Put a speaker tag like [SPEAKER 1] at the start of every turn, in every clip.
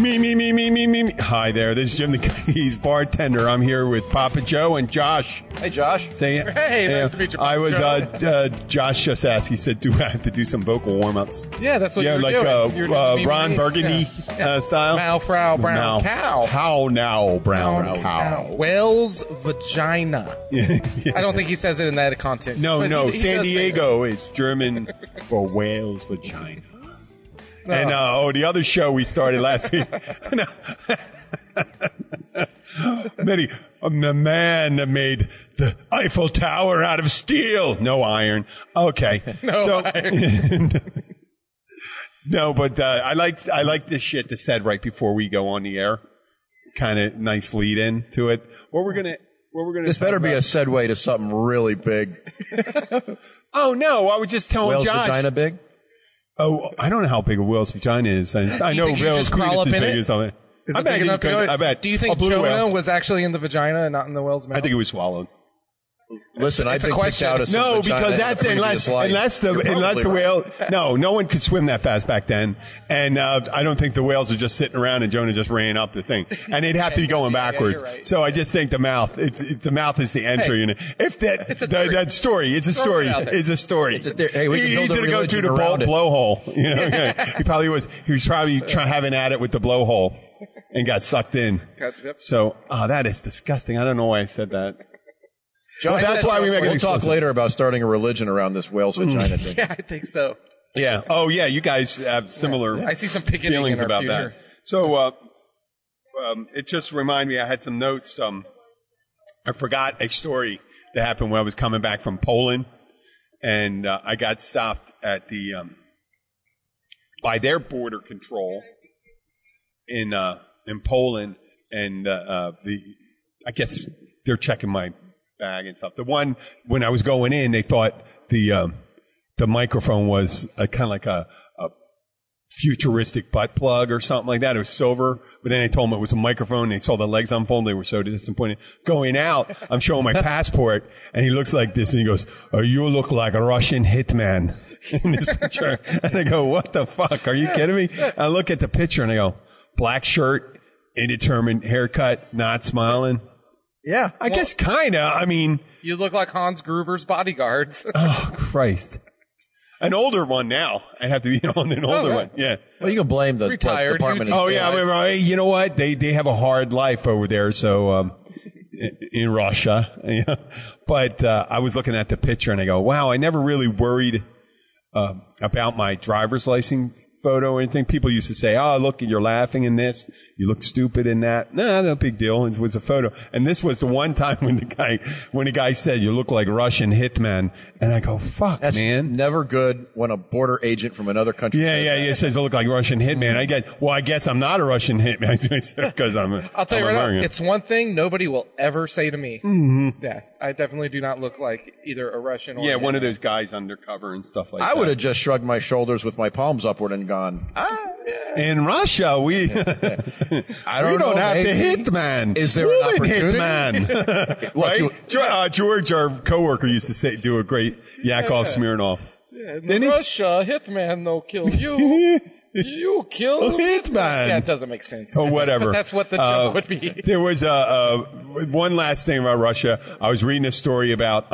[SPEAKER 1] Me. Hi there. This is Jim the Keys, bartender. I'm here with Papa Joe and Josh.
[SPEAKER 2] Hey, Josh.
[SPEAKER 1] Say it.
[SPEAKER 3] Hey, nice to meet you, Papa
[SPEAKER 1] I was,
[SPEAKER 3] Joe.
[SPEAKER 1] Josh just asked. He said, do I have to do some vocal warm-ups?
[SPEAKER 3] Yeah, that's what you were
[SPEAKER 1] like
[SPEAKER 3] doing. You were doing
[SPEAKER 1] Ron Burgundy style?
[SPEAKER 3] Malfrau Brown Cow.
[SPEAKER 1] How now, Brown Cow?
[SPEAKER 3] Whale's vagina.
[SPEAKER 1] Yeah.
[SPEAKER 3] I don't think he says it in that context.
[SPEAKER 1] No,
[SPEAKER 3] He
[SPEAKER 1] San
[SPEAKER 3] does say
[SPEAKER 1] Diego is German for whale's vagina.
[SPEAKER 3] No.
[SPEAKER 1] And, the other show we started last week. The man that made the Eiffel Tower out of steel. No iron. Okay.
[SPEAKER 3] Iron.
[SPEAKER 1] No, but I like this shit that's said right before we go on the air. Kind of nice lead in to it. What we're gonna
[SPEAKER 2] This better be a segue to something really big.
[SPEAKER 1] Oh no, I was just telling
[SPEAKER 2] Whale's
[SPEAKER 1] Josh.
[SPEAKER 2] vagina big?
[SPEAKER 1] Oh, I don't know how big a whale's vagina is. I know
[SPEAKER 3] think you
[SPEAKER 1] whale's
[SPEAKER 3] just crawl
[SPEAKER 1] penis
[SPEAKER 3] up
[SPEAKER 1] is
[SPEAKER 3] in
[SPEAKER 1] big
[SPEAKER 3] it?
[SPEAKER 1] as something.
[SPEAKER 3] Is
[SPEAKER 1] I
[SPEAKER 3] it
[SPEAKER 1] bet
[SPEAKER 3] big
[SPEAKER 1] you
[SPEAKER 3] enough to
[SPEAKER 1] could-
[SPEAKER 3] go?
[SPEAKER 1] I bet.
[SPEAKER 3] Do you think
[SPEAKER 1] A blue
[SPEAKER 3] Jonah
[SPEAKER 1] whale.
[SPEAKER 3] was actually in the vagina and not in the whale's mouth?
[SPEAKER 1] I think it was swallowed.
[SPEAKER 2] Listen, I've
[SPEAKER 3] It's a
[SPEAKER 2] been kicked
[SPEAKER 3] question.
[SPEAKER 2] out of some
[SPEAKER 1] No,
[SPEAKER 2] vagina
[SPEAKER 1] because
[SPEAKER 2] in
[SPEAKER 1] that's
[SPEAKER 2] a previous life.
[SPEAKER 1] unless
[SPEAKER 2] You're
[SPEAKER 1] the
[SPEAKER 2] probably
[SPEAKER 1] whale.
[SPEAKER 2] right.
[SPEAKER 1] No one could swim that fast back then, and I don't think the whales are just sitting around and Jonah just ran up the thing, and they'd have to be going backwards.
[SPEAKER 3] you're right.
[SPEAKER 1] So I just think the mouth. The mouth is the entry, and if that story, it's a story.
[SPEAKER 3] it out there.
[SPEAKER 1] It's a story.
[SPEAKER 2] It's a theory. Hey, we can build
[SPEAKER 1] He's
[SPEAKER 2] a
[SPEAKER 1] gonna go through the
[SPEAKER 2] religion around it.
[SPEAKER 1] blowhole. You know, he probably was. He was probably having at it with the blowhole, and got sucked in.
[SPEAKER 3] Yep.
[SPEAKER 1] So, that is disgusting. I don't know why I said that.
[SPEAKER 2] Josh,
[SPEAKER 1] That's why we make it
[SPEAKER 2] We'll talk
[SPEAKER 1] explicit.
[SPEAKER 2] later about starting a religion around this whale's vagina thing.
[SPEAKER 3] Yeah, I think so.
[SPEAKER 1] Yeah. Oh, yeah. You guys have similar
[SPEAKER 3] I see some picketing
[SPEAKER 1] feelings
[SPEAKER 3] in our
[SPEAKER 1] about
[SPEAKER 3] future.
[SPEAKER 1] that. So, it just reminded me. I had some notes. I forgot a story that happened when I was coming back from Poland, and I got stopped at the by their border control in Poland, and I guess they're checking my bag and stuff. The one when I was going in, they thought the microphone was kind of like a futuristic butt plug or something like that. It was silver, but then they told them it was a microphone. They saw the legs unfold. They were so disappointed. Going out, I'm showing my passport, and he looks like this, and he goes, "Oh, you look like a Russian hitman in this picture." And I go, "What the fuck? Are you kidding me?" I look at the picture, and I go, "Black shirt, indeterminate haircut, not smiling."
[SPEAKER 2] Yeah.
[SPEAKER 1] I guess kind of. I mean,
[SPEAKER 3] You look like Hans Gruber's bodyguards.
[SPEAKER 1] oh, Christ. An older one now. I'd have to be an older one. Yeah.
[SPEAKER 2] Well, you can blame the
[SPEAKER 3] Retired.
[SPEAKER 2] Department of
[SPEAKER 1] Oh,
[SPEAKER 2] State.
[SPEAKER 1] yeah. I mean, right. You know what? They have a hard life over there. So, in Russia. Yeah. But, I was looking at the picture and I go, wow, I never really worried, about my driver's license photo or anything. People used to say, "Oh, look, you're laughing in this. You look stupid in that." No big deal. It was a photo. And this was the one time when the guy said, "You look like Russian Hitman." And I go, "Fuck,
[SPEAKER 2] That's
[SPEAKER 1] man."
[SPEAKER 2] never good when a border agent from another country
[SPEAKER 1] Yeah,
[SPEAKER 2] says
[SPEAKER 1] yeah,
[SPEAKER 2] that.
[SPEAKER 1] yeah. It says I look like Russian Hitman. I guess I'm not a Russian Hitman because
[SPEAKER 3] I'll tell you right now, it's one thing nobody will ever say to me. Mm-hmm. Yeah, I definitely do not look like either a Russian or
[SPEAKER 1] one of those guys undercover and stuff like that.
[SPEAKER 2] I would have just shrugged my shoulders with my palms upward and gone,
[SPEAKER 1] In Russia, we don't have
[SPEAKER 2] maybe.
[SPEAKER 1] the hitman.
[SPEAKER 2] Is there an opportunity?
[SPEAKER 1] Hitman?
[SPEAKER 2] What,
[SPEAKER 1] Right? George, our coworker, used to do a great Yakov Smirnoff.
[SPEAKER 3] in Russia, Hitman no kill you. You kill
[SPEAKER 1] Hitman.
[SPEAKER 3] Yeah, it doesn't make sense.
[SPEAKER 1] Oh, whatever.
[SPEAKER 3] But that's what the joke would be.
[SPEAKER 1] There was one last thing about Russia. I was reading a story about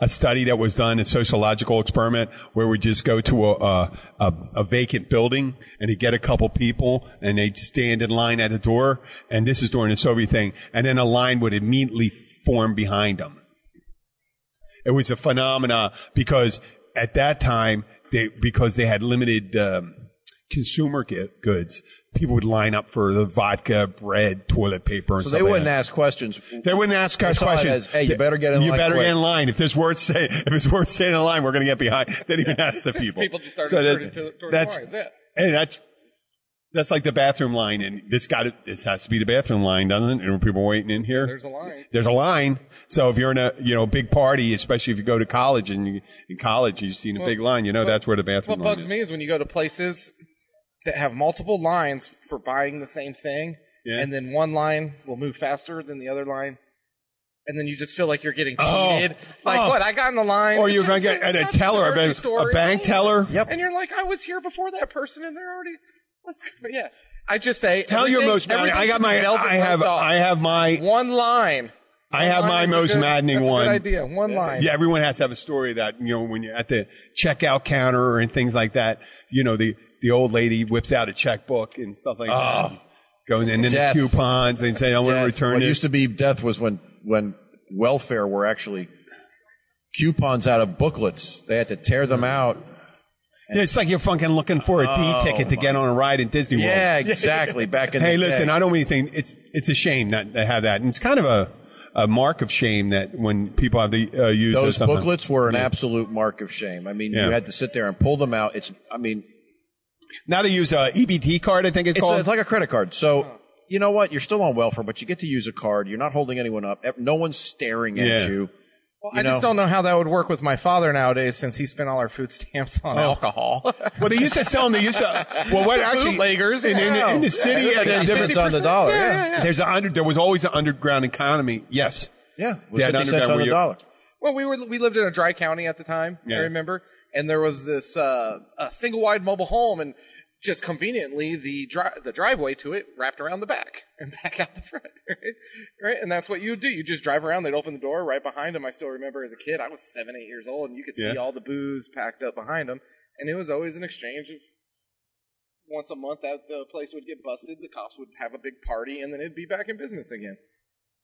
[SPEAKER 1] a study that was done, a sociological experiment, where we just go to a vacant building and they get a couple people and they'd stand in line at the door. And this is during the Soviet thing. And then a line would immediately form behind them. It was a phenomena because at that time, because they had limited consumer goods, people would line up for the vodka, bread, toilet paper, and
[SPEAKER 2] So
[SPEAKER 1] stuff
[SPEAKER 2] they
[SPEAKER 1] like
[SPEAKER 2] wouldn't
[SPEAKER 1] that.
[SPEAKER 2] ask questions.
[SPEAKER 1] They wouldn't ask us
[SPEAKER 2] They saw it
[SPEAKER 1] questions.
[SPEAKER 2] as, hey, you better get in
[SPEAKER 1] You
[SPEAKER 2] line
[SPEAKER 1] better
[SPEAKER 2] quick.
[SPEAKER 1] get in line. If it's worth staying in line, we're going to get behind. They didn't even ask the people.
[SPEAKER 3] People just started
[SPEAKER 1] So
[SPEAKER 3] toward the
[SPEAKER 1] that's
[SPEAKER 3] lines, yeah.
[SPEAKER 1] hey, that's like the bathroom line, and this has to be the bathroom line, doesn't it? And people waiting in here.
[SPEAKER 3] There's a line.
[SPEAKER 1] There's a line. So if you're in a big party, especially if you go to college and you see a big line, that's where the bathroom
[SPEAKER 3] What
[SPEAKER 1] line
[SPEAKER 3] bugs
[SPEAKER 1] is.
[SPEAKER 3] me is when you go to places that have multiple lines for buying the same thing,
[SPEAKER 1] Yeah.
[SPEAKER 3] and then one line will move faster than the other line, and then you just feel like you're getting
[SPEAKER 1] Oh.
[SPEAKER 3] cheated. What? I got in the line.
[SPEAKER 1] Or
[SPEAKER 3] It's
[SPEAKER 1] you're
[SPEAKER 3] just-
[SPEAKER 1] going to get at a
[SPEAKER 3] it's
[SPEAKER 1] teller,
[SPEAKER 3] not the grocery
[SPEAKER 1] a
[SPEAKER 3] store.
[SPEAKER 1] bank teller.
[SPEAKER 2] Yep.
[SPEAKER 3] And you're like, I was here before that person, and they're already. Yeah. I just say
[SPEAKER 1] Tell your most maddening. I have my
[SPEAKER 3] one line.
[SPEAKER 1] I have my most maddening one.
[SPEAKER 3] That's a good idea. One line.
[SPEAKER 1] Yeah, everyone has to have a story that, when you're at the checkout counter and things like that, the old lady whips out a checkbook and stuff like that. Going and then the coupons and say, I want to return it.
[SPEAKER 2] What used to be death was when welfare were actually coupons out of booklets. They had to tear them out.
[SPEAKER 1] Yeah, it's like you're fucking looking for a D ticket to get on a ride in Disney World.
[SPEAKER 2] Yeah, exactly. Back in the day.
[SPEAKER 1] Hey, listen, I don't mean anything. It's a shame not to have that. And it's kind of a mark of shame that when people have to use
[SPEAKER 2] those booklets were an absolute mark of shame. I mean, you had to sit there and pull them out.
[SPEAKER 1] Now they use a EBT card, I think it's called.
[SPEAKER 2] It's like a credit card. So, you know what? You're still on welfare, but you get to use a card. You're not holding anyone up. No one's staring at you.
[SPEAKER 3] Well, I just don't know how that would work with my father nowadays since he spent all our food stamps on alcohol.
[SPEAKER 1] Well, they used to sell them.
[SPEAKER 3] Bootleggers
[SPEAKER 1] in the city,
[SPEAKER 2] the difference on the dollar.
[SPEAKER 1] There was always an underground economy. Yes.
[SPEAKER 2] Yeah. It was 50 cents on the dollar.
[SPEAKER 3] Well, we lived in a dry county at the time, I remember, and there was this a single wide mobile home, and just conveniently the driveway to it wrapped around the back and back out the front, right? And that's what you would do. You just drive around. They'd open the door right behind them. I still remember as a kid, I was 7, 8 years old, and you could see all the booze packed up behind them, and it was always an exchange of once a month that the place would get busted. The cops would have a big party, and then it'd be back in business again.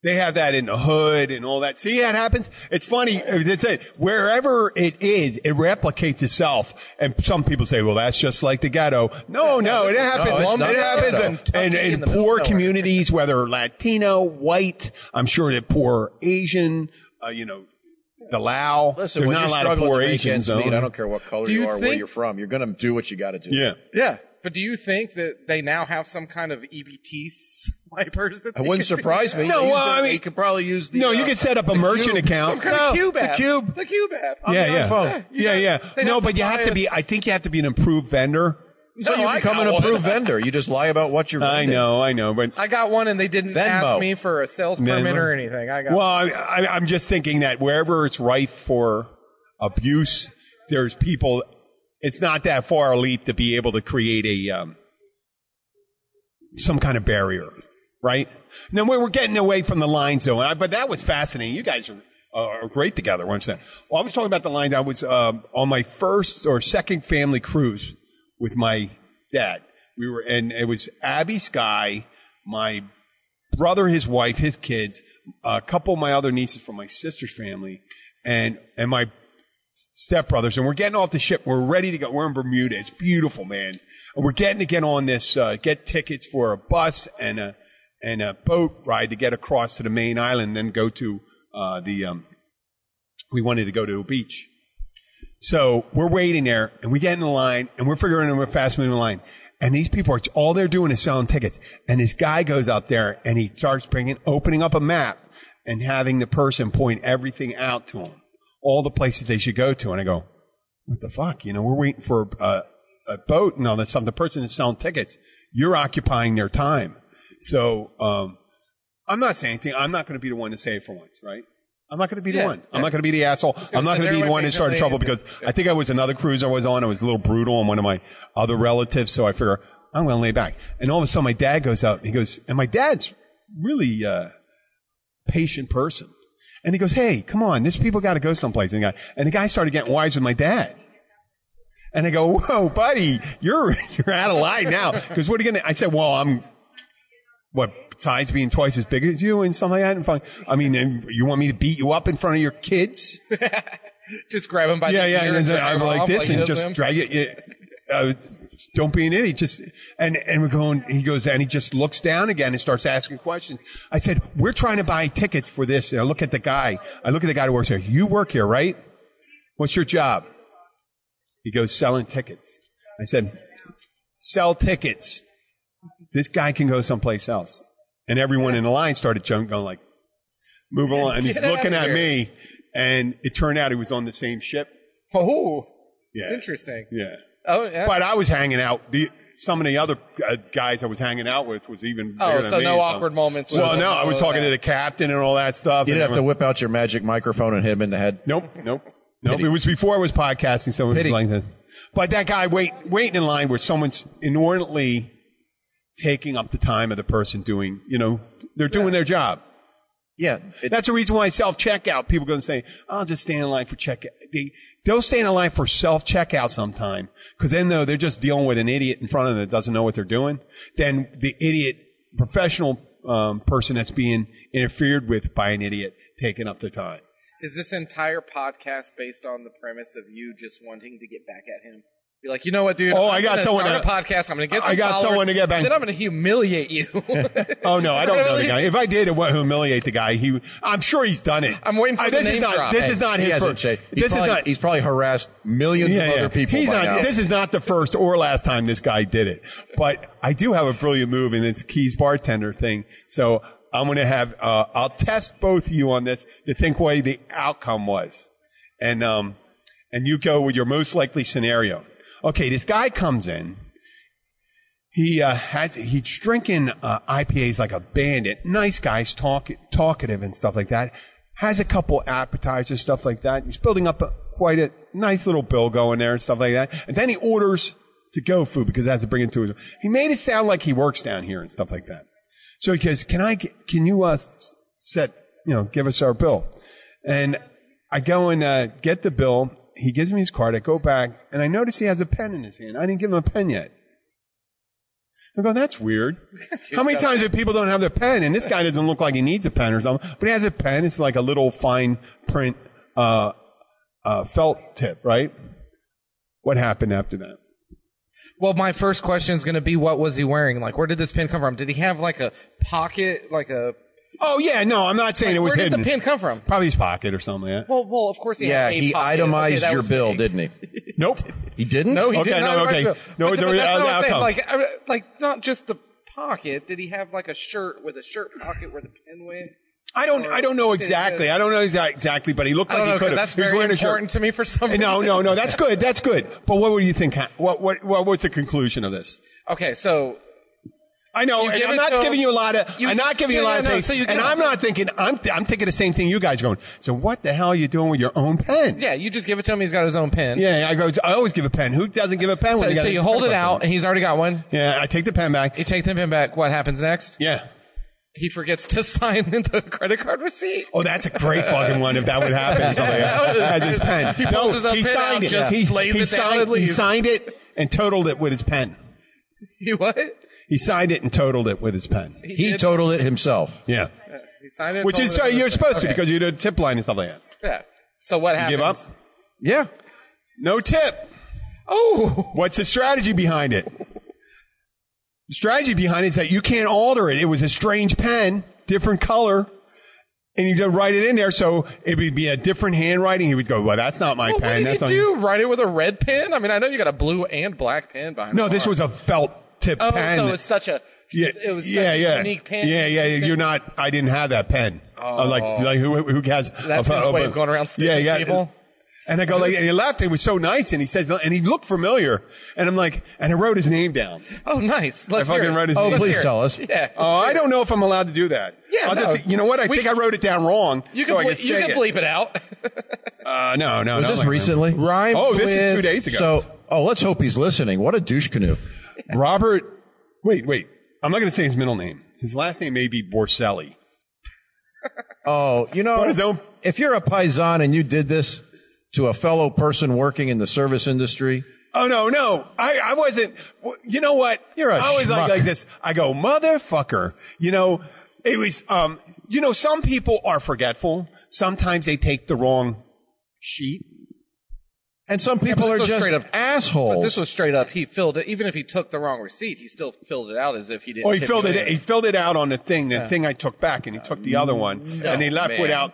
[SPEAKER 1] They have that in the hood and all that. See how it happens? It's funny. It's wherever it is, it replicates itself. And some people say, well, that's just like the ghetto. No, it happens. It happens in poor communities, whether Latino, white, I'm sure that poor Asian, the Lao.
[SPEAKER 2] Listen,
[SPEAKER 1] there's
[SPEAKER 2] when
[SPEAKER 1] not
[SPEAKER 2] you're
[SPEAKER 1] a lot of poor
[SPEAKER 2] struggling to make
[SPEAKER 1] Asians.
[SPEAKER 2] ends meet, I don't care what color you are, where you're from. You're going to do what you got to do.
[SPEAKER 1] Yeah.
[SPEAKER 3] Yeah. But do you think that they now have some kind of EBT swipers? That
[SPEAKER 2] it wouldn't surprise me.
[SPEAKER 1] No,
[SPEAKER 2] you could probably use the.
[SPEAKER 1] No, you could set up a merchant account.
[SPEAKER 3] Some kind of cube app.
[SPEAKER 2] The
[SPEAKER 3] cube app.
[SPEAKER 1] Yeah. No, but you have to be. I think you have to be an approved vendor.
[SPEAKER 2] So you become an approved vendor. You just lie about what you're vending.
[SPEAKER 1] I know. But
[SPEAKER 3] I got one, and they didn't ask me for a sales permit or anything.
[SPEAKER 1] I'm just thinking that wherever it's rife for abuse, there's people. It's not that far a leap to be able to create some kind of barrier, right? Now we're getting away from the lines, though. But that was fascinating. You guys are great together, weren't you? Well, I was talking about the lines. I was on my first or second family cruise with my dad. And it was Abby, Sky, my brother, his wife, his kids, a couple of my other nieces from my sister's family, and my stepbrothers, and we're getting off the ship. We're ready to go. We're in Bermuda. It's beautiful, man. And we're getting to get on this, get tickets for a bus and a boat ride to get across to the main island, then go to we wanted to go to a beach. So we're waiting there, and we get in the line, and we're figuring we're fast moving the line. And these people all they're doing is selling tickets. And this guy goes up there, and he starts opening up a map and having the person point everything out to him. All the places they should go to. And I go, what the fuck? We're waiting for a boat and all that stuff. The person is selling tickets. You're occupying their time. So, I'm not saying anything. I'm not going to be the one to say it for once, right? I'm not going to be the one. I'm not going to be the asshole. I'm not going to be the one to start trouble because I think I was another cruise I was on. I was a little brutal on one of my other relatives. So I figure I'm going to lay back. And all of a sudden my dad goes up. He goes, and my dad's really patient person. And he goes, hey, come on, there's people got to go someplace. And the guy started getting wise with my dad. And I go, whoa, buddy, you're out of line now. Because what are you going to, I said, well, besides being twice as big as you and something like that? And you want me to beat you up in front of your kids?
[SPEAKER 3] Just grab him by the ear and
[SPEAKER 1] I'm like this and just drag it. Don't be an idiot. And we're going, he goes, and he just looks down again and starts asking questions. I said, we're trying to buy tickets for this. And I look at the guy who works here. You work here, right? What's your job? He goes, selling tickets. I said, sell tickets. This guy can go someplace else. And everyone in the line started going like, move along. And he's looking at me. And it turned out he was on the same ship.
[SPEAKER 3] Oh,
[SPEAKER 1] yeah.
[SPEAKER 3] Interesting.
[SPEAKER 1] Yeah.
[SPEAKER 3] Oh, yeah.
[SPEAKER 1] But I was hanging out. Some of the other guys I was hanging out with was even bigger than me.
[SPEAKER 3] So no awkward moments.
[SPEAKER 1] Well, no, I was talking to the captain and all that stuff.
[SPEAKER 2] You didn't have to whip out your magic microphone and hit him in the head?
[SPEAKER 1] Nope. It was before I was podcasting, so it was like that. But that guy waiting in line where someone's inordinately taking up the time of the person doing, they're doing their job.
[SPEAKER 2] Yeah.
[SPEAKER 1] That's the reason why self-checkout, people going to say, I'll just stand in line for checkout. They'll stand in line for self-checkout sometime, because then though they're just dealing with an idiot in front of them that doesn't know what they're doing. Then the idiot professional person that's being interfered with by an idiot taking up the time.
[SPEAKER 3] Is this entire podcast based on the premise of you just wanting to get back at him? Be like, you know what, dude?
[SPEAKER 1] I got someone
[SPEAKER 3] start a podcast. I'm going to get some
[SPEAKER 1] I got
[SPEAKER 3] followers,
[SPEAKER 1] someone to get back.
[SPEAKER 3] Then I'm going to humiliate you.
[SPEAKER 1] Oh no, I don't know the guy. If I did humiliate the guy, I'm sure he's done it.
[SPEAKER 3] I'm waiting for the name drop.
[SPEAKER 1] This is not his first.
[SPEAKER 2] He's probably harassed millions of other people.
[SPEAKER 1] This is not the first or last time this guy did it. But I do have a brilliant move, and it's Key's bartender thing. So I'm going to have. I'll test both of you on this to think what the outcome was, and you go with your most likely scenario. Okay, this guy comes in. He's drinking IPAs like a bandit. Nice guys, talkative and stuff like that. Has a couple appetizers, stuff like that. He's building up quite a nice little bill going there and stuff like that. And then he orders to-go food because he has to bring it to his. He made it sound like he works down here and stuff like that. So he goes, "Can you give us our bill?" And I go and get the bill. He gives me his card. I go back, and I notice he has a pen in his hand. I didn't give him a pen yet. I go, that's weird. How many times do people don't have their pen? And this guy doesn't look like he needs a pen or something, but he has a pen. It's like a little fine print felt tip, right? What happened after that?
[SPEAKER 3] Well, my first question is going to be, what was he wearing? Like, where did this pen come from? Did he have like a pocket, like a...
[SPEAKER 1] Oh, yeah, no, I'm not saying it was hidden.
[SPEAKER 3] Where did the pen come from?
[SPEAKER 1] Probably his pocket or something like that.
[SPEAKER 3] Well, of course he had a pocket.
[SPEAKER 2] Itemized your bill, didn't he?
[SPEAKER 1] Nope.
[SPEAKER 2] He didn't?
[SPEAKER 3] No, he didn't.
[SPEAKER 1] No, it's the outcome.
[SPEAKER 3] Like, not just the pocket. Did he have like a shirt with a shirt pocket where the pen went?
[SPEAKER 1] I don't know exactly. I don't know exactly, but he looked like he could have.
[SPEAKER 3] That's very important to me for some reason.
[SPEAKER 1] No, that's good. That's good. But what do you think? What was the conclusion of this?
[SPEAKER 3] Okay, so...
[SPEAKER 1] I know, and I'm not giving you a lot of things, and I'm not thinking, I'm thinking the same thing you guys are going, so what the hell are you doing with your own pen?
[SPEAKER 3] Yeah, you just give it to him, he's got his own pen.
[SPEAKER 1] Yeah, I always give a pen. Who doesn't give a pen?
[SPEAKER 3] So you hold it out, and he's already got one?
[SPEAKER 1] Yeah, I take the pen back.
[SPEAKER 3] You take the pen back, what happens next?
[SPEAKER 1] Yeah.
[SPEAKER 3] He forgets to sign the credit card receipt.
[SPEAKER 1] Oh, that's a great fucking one if that would happen. Something like that. As his pen.
[SPEAKER 3] He pulls his own pen out, just lays it down and leaves.
[SPEAKER 1] He signed it and totaled it with his pen.
[SPEAKER 3] He what?
[SPEAKER 1] He signed it and totaled it with his pen.
[SPEAKER 2] He totaled it himself.
[SPEAKER 1] Yeah.
[SPEAKER 3] He signed it.
[SPEAKER 1] Which is you're supposed to because you do a tip line and stuff like that.
[SPEAKER 3] Yeah. So what happens?
[SPEAKER 1] Give up?
[SPEAKER 2] Yeah.
[SPEAKER 1] No tip.
[SPEAKER 3] Oh.
[SPEAKER 1] What's the strategy behind it? The strategy behind it is that you can't alter it. It was a strange pen, different color, and you just write it in there, so it would be a different handwriting. He would go, well, that's not my pen.
[SPEAKER 3] What did you do? Write it with a red pen? I mean, I know you got a blue and black pen behind
[SPEAKER 1] No, this was a felt tip pen.
[SPEAKER 3] So it was such a unique pen.
[SPEAKER 1] Yeah. I didn't have that pen. Like who has
[SPEAKER 3] that's his way of going around sticking people.
[SPEAKER 1] And I go and he left. It was so nice, and he says, and he looked familiar. And I'm like, and I wrote his name down.
[SPEAKER 3] Oh, nice. Let's
[SPEAKER 1] I
[SPEAKER 3] hear
[SPEAKER 1] fucking
[SPEAKER 3] it.
[SPEAKER 1] wrote his name.
[SPEAKER 2] Oh, please tell us.
[SPEAKER 3] Yeah.
[SPEAKER 1] I don't know if I'm allowed to do that.
[SPEAKER 3] Yeah,
[SPEAKER 1] you know what? I think I wrote it down wrong.
[SPEAKER 3] You can bleep it out.
[SPEAKER 1] No.
[SPEAKER 2] Was this recently?
[SPEAKER 1] This is 2 days ago.
[SPEAKER 2] So, let's hope he's listening. What a douche canoe.
[SPEAKER 1] Robert. Wait. I'm not going to say his middle name. His last name may be Borselli.
[SPEAKER 2] Oh, if you're a paisan and you did this to a fellow person working in the service industry.
[SPEAKER 1] Oh, no. I wasn't. You know what?
[SPEAKER 2] I
[SPEAKER 1] was like this. I go, motherfucker. It was, some people are forgetful. Sometimes they take the wrong sheet.
[SPEAKER 2] And some people are just assholes.
[SPEAKER 3] But this was straight up. He filled it. Even if he took the wrong receipt, he still filled it out as if he didn't.
[SPEAKER 1] Oh, he filled it out on the thing I took back, and he took the other one. And he left without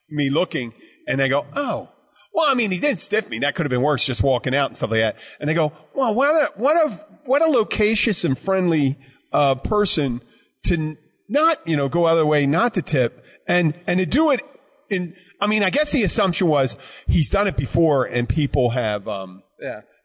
[SPEAKER 1] me looking. And I go, oh. Well, I mean, he didn't stiff me. That could have been worse, just walking out and stuff like that. And they go, well, what a loquacious and friendly person to not, go other way, not to tip, and to do it in. I mean, I guess the assumption was he's done it before, and people have.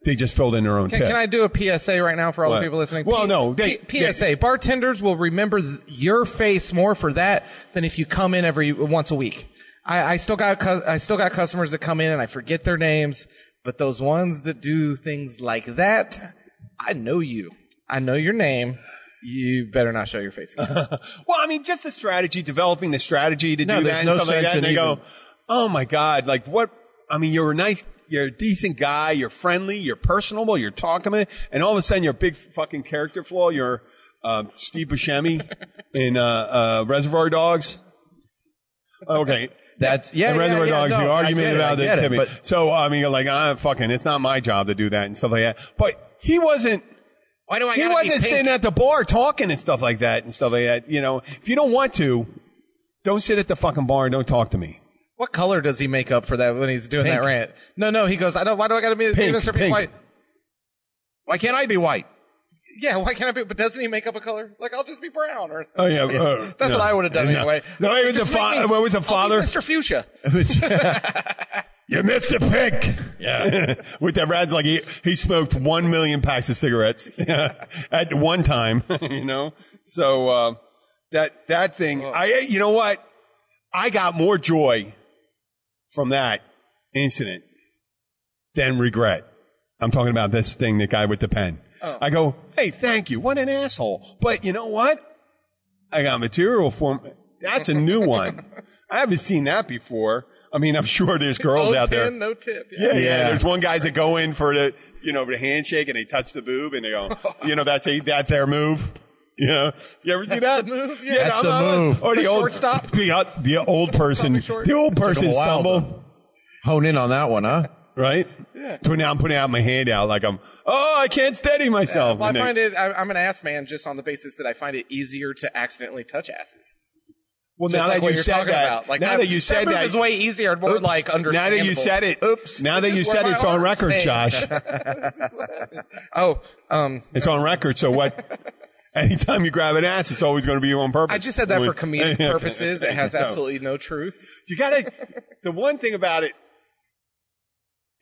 [SPEAKER 1] They just filled in their own tip.
[SPEAKER 3] Can I do a PSA right now for all the people listening?
[SPEAKER 1] Well, no.
[SPEAKER 3] PSA. Bartenders will remember your face more for that than if you come in once a week. I still got customers that come in and I forget their names, but those ones that do things like that, I know you. I know your name. You better not show your face again.
[SPEAKER 1] Well, I mean, just the strategy, developing the strategy to do that
[SPEAKER 2] there's
[SPEAKER 1] and
[SPEAKER 2] no
[SPEAKER 1] stuff like
[SPEAKER 2] sense
[SPEAKER 1] that. And
[SPEAKER 2] in
[SPEAKER 1] they go, oh my God, like what? I mean, you're a decent guy, you're friendly, you're personable, you're talking to me, and all of a sudden you're a big fucking character flaw. You're Steve Buscemi in Reservoir Dogs. Okay.
[SPEAKER 2] That's
[SPEAKER 1] Reservoir Dogs, the argument about the
[SPEAKER 2] it,
[SPEAKER 1] tipping.
[SPEAKER 2] but
[SPEAKER 1] So, I mean, like, it's not my job to do that and stuff like that. But he wasn't.
[SPEAKER 2] why do I
[SPEAKER 1] He
[SPEAKER 2] gotta
[SPEAKER 1] wasn't
[SPEAKER 2] be pink?
[SPEAKER 1] sitting at the bar talking and stuff like that and stuff like that. You know, if you don't want to, don't sit at the fucking bar and don't talk to me.
[SPEAKER 3] What color does he make up for that when he's doing
[SPEAKER 2] Pink.
[SPEAKER 3] that rant? No, he goes, why do I got to be Mr.
[SPEAKER 1] pink.
[SPEAKER 3] White?
[SPEAKER 2] Why can't I be white?
[SPEAKER 3] Yeah, why can't I be? But doesn't he make up a color? Like, I'll just be brown. Or
[SPEAKER 1] Oh yeah,
[SPEAKER 3] that's what I would have done anyway.
[SPEAKER 1] No, it was
[SPEAKER 3] Just make me-
[SPEAKER 1] what was the
[SPEAKER 3] I'll be
[SPEAKER 1] father?
[SPEAKER 3] Mr. Fuchsia.
[SPEAKER 1] You missed the pick. Yeah, with that Rad's like he smoked 1 million packs of cigarettes at one time. You know, so that thing. You know what? I got more joy from that incident than regret. I'm talking about this thing, the guy with the pen.
[SPEAKER 3] Oh.
[SPEAKER 1] I go, hey, thank you. What an asshole. But you know what? I got material for him. That's a new one. I haven't seen that before. I mean, I'm sure there's girls out there.
[SPEAKER 3] No tip.
[SPEAKER 1] Yeah. There's one guys that go in for the handshake and they touch the boob and they go, that's their move. You know, you ever see that?
[SPEAKER 3] The move? Yeah,
[SPEAKER 2] That's the move.
[SPEAKER 1] Or
[SPEAKER 3] The shortstop?
[SPEAKER 1] The old person.
[SPEAKER 3] Short.
[SPEAKER 1] The old person
[SPEAKER 2] Took 'em a while
[SPEAKER 1] stumble.
[SPEAKER 2] Hone in on that one, huh?
[SPEAKER 1] Right? Yeah. So now I'm putting out my hand out like I can't steady myself.
[SPEAKER 3] Well, I find it, I'm an ass man just on the basis that I find it easier to accidentally touch asses.
[SPEAKER 1] Well,
[SPEAKER 3] Just
[SPEAKER 1] now
[SPEAKER 3] like
[SPEAKER 1] that
[SPEAKER 3] what
[SPEAKER 1] you
[SPEAKER 3] you're
[SPEAKER 1] said
[SPEAKER 3] talking
[SPEAKER 1] that,
[SPEAKER 3] about. Like
[SPEAKER 1] now that you said
[SPEAKER 3] move
[SPEAKER 1] that,
[SPEAKER 3] is way easier and more like
[SPEAKER 1] now
[SPEAKER 3] understandable.
[SPEAKER 1] that you said it, now that you
[SPEAKER 3] is where
[SPEAKER 1] said
[SPEAKER 3] my
[SPEAKER 1] it's on
[SPEAKER 3] heart
[SPEAKER 1] record,
[SPEAKER 3] stands.
[SPEAKER 1] Josh. It's on record. So what? Anytime you grab an ass, it's always going to be on purpose.
[SPEAKER 3] I just said that for comedic purposes. It has absolutely no truth.
[SPEAKER 1] You gotta. The one thing about it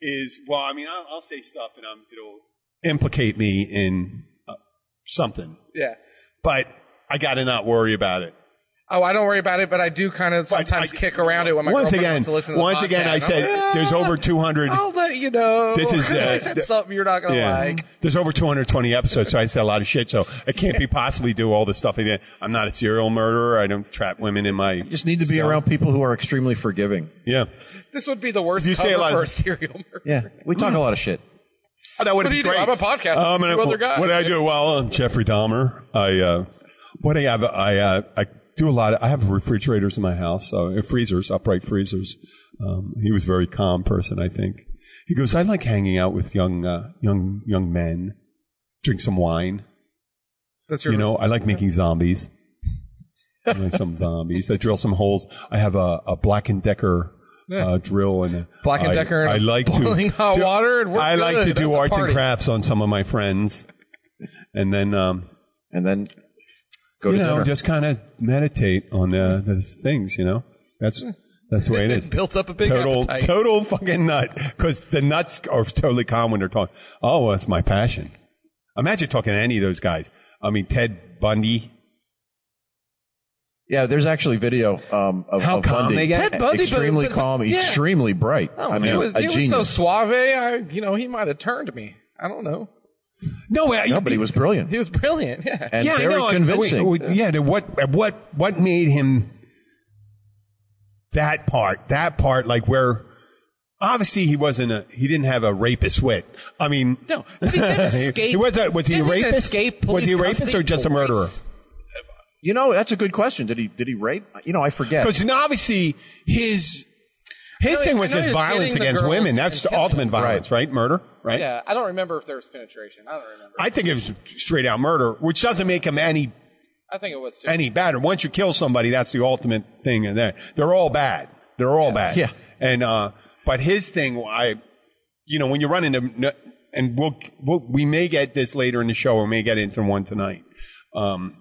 [SPEAKER 1] is, well, I mean, I'll say stuff and it'll implicate me in something,
[SPEAKER 3] Yeah.
[SPEAKER 1] but I gotta not worry about it.
[SPEAKER 3] Oh, I don't worry about it, but I do kind of sometimes kick around it when my girlfriend wants to listen to the
[SPEAKER 1] Once again,
[SPEAKER 3] podcast.
[SPEAKER 1] I said there's over 200.
[SPEAKER 3] I'll let you know.
[SPEAKER 1] This is,
[SPEAKER 3] I said something you're not going to like.
[SPEAKER 1] There's over 220 episodes, so I said a lot of shit. So I can't be possibly do all the stuff I did. I'm not a serial murderer. I don't trap women in my.
[SPEAKER 2] You just need to be around people who are extremely forgiving.
[SPEAKER 1] Yeah.
[SPEAKER 3] This would be the worst
[SPEAKER 1] You say a
[SPEAKER 3] cover
[SPEAKER 1] lot
[SPEAKER 3] for
[SPEAKER 1] of-
[SPEAKER 3] a serial murder.
[SPEAKER 2] Yeah, we talk a lot of shit.
[SPEAKER 1] Oh, that would
[SPEAKER 3] What do
[SPEAKER 1] be
[SPEAKER 3] you do?
[SPEAKER 1] great.
[SPEAKER 3] I'm a podcast with two other guys.
[SPEAKER 1] What do I do? Well, I'm Jeffrey Dahmer. What do I have? I do a lot of, I have refrigerators in my house, freezers, upright freezers. He was a very calm person, I think. He goes, I like hanging out with young men, drink some wine.
[SPEAKER 3] That's your
[SPEAKER 1] I like making zombies. I like some zombies. I drill some holes. I have a Black & Decker drill and
[SPEAKER 3] Black & Decker and
[SPEAKER 1] I like
[SPEAKER 3] boiling hot water. And we're
[SPEAKER 1] I like to
[SPEAKER 3] good.
[SPEAKER 1] do
[SPEAKER 3] That's a
[SPEAKER 1] arts and
[SPEAKER 3] party.
[SPEAKER 1] crafts on some of my friends, and then
[SPEAKER 2] go to dinner.
[SPEAKER 1] just kind of meditate on those things. That's the way it is.
[SPEAKER 3] Built up a big appetite.
[SPEAKER 1] Total fucking nut, because the nuts are totally calm when they're talking. Oh, well, that's my passion. Imagine talking to any of those guys. I mean, Ted Bundy.
[SPEAKER 2] Yeah, there's actually video of
[SPEAKER 1] How calm
[SPEAKER 2] Bundy.
[SPEAKER 1] they get?
[SPEAKER 3] Ted Bundy,
[SPEAKER 2] extremely
[SPEAKER 3] but-
[SPEAKER 2] calm,
[SPEAKER 3] yeah.
[SPEAKER 2] extremely bright.
[SPEAKER 3] Oh,
[SPEAKER 2] I mean,
[SPEAKER 3] he was
[SPEAKER 2] a genius.
[SPEAKER 3] so suave. He might have turned me. I don't know.
[SPEAKER 1] No,
[SPEAKER 2] but he was brilliant
[SPEAKER 3] He was brilliant. Yeah.
[SPEAKER 2] and
[SPEAKER 1] I
[SPEAKER 2] very
[SPEAKER 1] know.
[SPEAKER 2] convincing.
[SPEAKER 1] What made him that part, like where obviously he didn't have a rapist wit. I mean,
[SPEAKER 3] No, but he did escape.
[SPEAKER 1] was he a
[SPEAKER 3] Didn't he
[SPEAKER 1] rapist?
[SPEAKER 3] escape
[SPEAKER 1] Was he a
[SPEAKER 3] police
[SPEAKER 1] rapist or just a
[SPEAKER 3] custody
[SPEAKER 1] murderer?
[SPEAKER 3] twice?
[SPEAKER 2] That's a good question. Did he rape? I forget.
[SPEAKER 1] Because obviously his thing was
[SPEAKER 3] I know
[SPEAKER 1] just
[SPEAKER 3] he was
[SPEAKER 1] violence
[SPEAKER 3] getting the
[SPEAKER 1] against
[SPEAKER 3] girls
[SPEAKER 1] women.
[SPEAKER 3] and
[SPEAKER 1] That's the
[SPEAKER 3] killing
[SPEAKER 1] ultimate
[SPEAKER 3] them.
[SPEAKER 1] violence, right? Murder, right?
[SPEAKER 3] Yeah, I don't remember if there was penetration. I don't remember.
[SPEAKER 1] I think it was straight out murder, which doesn't make him any
[SPEAKER 3] I think it was too.
[SPEAKER 1] better. Once you kill somebody, that's the ultimate thing. And they're all bad. They're all bad.
[SPEAKER 2] Yeah.
[SPEAKER 1] And but his thing, when you run into, and we may get this later in the show, or we may get into one tonight. What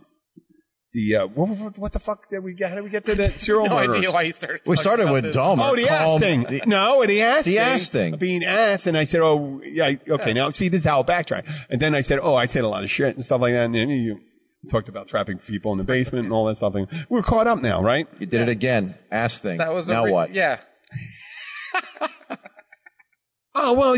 [SPEAKER 1] the fuck did we get? How did we get to the serial
[SPEAKER 3] no
[SPEAKER 1] murderers?
[SPEAKER 3] idea why he started.
[SPEAKER 2] we
[SPEAKER 3] talking
[SPEAKER 2] started
[SPEAKER 3] about
[SPEAKER 2] with
[SPEAKER 3] this.
[SPEAKER 2] Dahmer.
[SPEAKER 1] Oh, the ass
[SPEAKER 2] calm-
[SPEAKER 1] thing. The ass thing. Being ass. And I said, oh, yeah, okay, now see, this is how I'll backtrack. And then I said, oh, I said a lot of shit and stuff like that. And then you talked about trapping people in the basement and all that stuff. We're caught up now, right?
[SPEAKER 2] You did it again. Ass thing.
[SPEAKER 3] That was
[SPEAKER 2] now what?
[SPEAKER 3] Yeah.
[SPEAKER 1] Oh, well,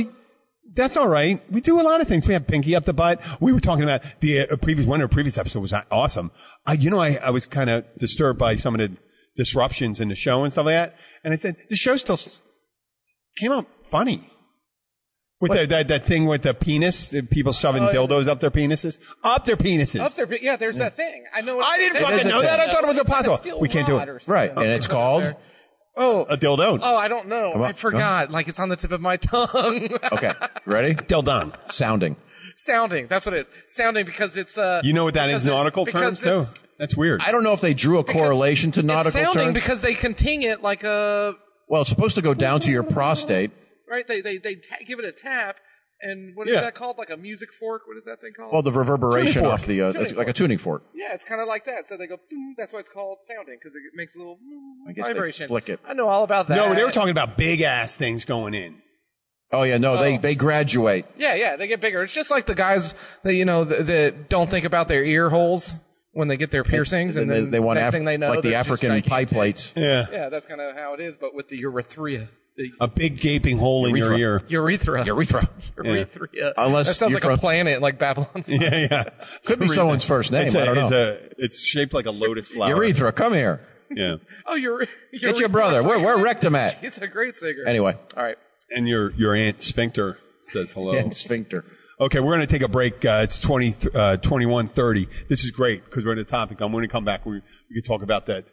[SPEAKER 1] That's all right. We do a lot of things. We have pinky up the butt. We were talking about the previous episode was awesome. I was kind of disturbed by some of the disruptions in the show and stuff like that. And I said, the show still came out funny. With that thing with the penis, people shoving dildos up their penises.
[SPEAKER 3] Yeah, there's that thing. I know.
[SPEAKER 1] I didn't fucking know that. I thought it was impossible. We can't do it.
[SPEAKER 2] Right. And it's called?
[SPEAKER 1] A dildo.
[SPEAKER 3] Oh, I don't know. I forgot. Like, it's on the tip of my tongue.
[SPEAKER 2] Okay. Ready?
[SPEAKER 1] Dildon.
[SPEAKER 2] Sounding.
[SPEAKER 3] That's what it is. Sounding because it's
[SPEAKER 1] You know what that is in nautical terms too? That's weird.
[SPEAKER 2] I don't know if they drew a correlation to nautical terms.
[SPEAKER 3] It's sounding because they conting it like a...
[SPEAKER 2] Well, it's supposed to go down to your prostate.
[SPEAKER 3] Right? They give it a tap, and what is that called? Like a music fork? What is that thing called?
[SPEAKER 2] Well, the reverberation off the... it's like a tuning fork.
[SPEAKER 3] Yeah, it's kind of like that. So they go... Boom, that's why it's called sounding, because it makes a little vibration.
[SPEAKER 2] They flick it.
[SPEAKER 3] I know all about that.
[SPEAKER 1] No, they were talking about big-ass things going in.
[SPEAKER 2] Oh, yeah, no, they graduate.
[SPEAKER 3] Yeah, they get bigger. It's just like the guys that, that don't think about their ear holes when they get their piercings, and then
[SPEAKER 2] they want
[SPEAKER 3] next thing they know,
[SPEAKER 2] like the African pie plates.
[SPEAKER 3] Yeah, that's kind of how it is, but with the urethra.
[SPEAKER 1] A big gaping hole in your ear.
[SPEAKER 3] Urethra.
[SPEAKER 2] Yeah. Unless
[SPEAKER 3] that sounds like a planet, like Babylon 5.
[SPEAKER 1] Yeah.
[SPEAKER 2] Could be someone's first name. I don't know.
[SPEAKER 1] It's shaped like a lotus flower.
[SPEAKER 2] Urethra, come here.
[SPEAKER 1] Yeah.
[SPEAKER 3] Oh,
[SPEAKER 2] Get your brother. Where rectum at?
[SPEAKER 3] He's a great singer.
[SPEAKER 2] Anyway.
[SPEAKER 3] All right.
[SPEAKER 1] And your aunt Sphincter says hello.
[SPEAKER 2] Yeah, sphincter.
[SPEAKER 1] Okay, we're going to take a break. It's 21:30. This is great because we're in the topic. I'm going to come back. We can talk about that.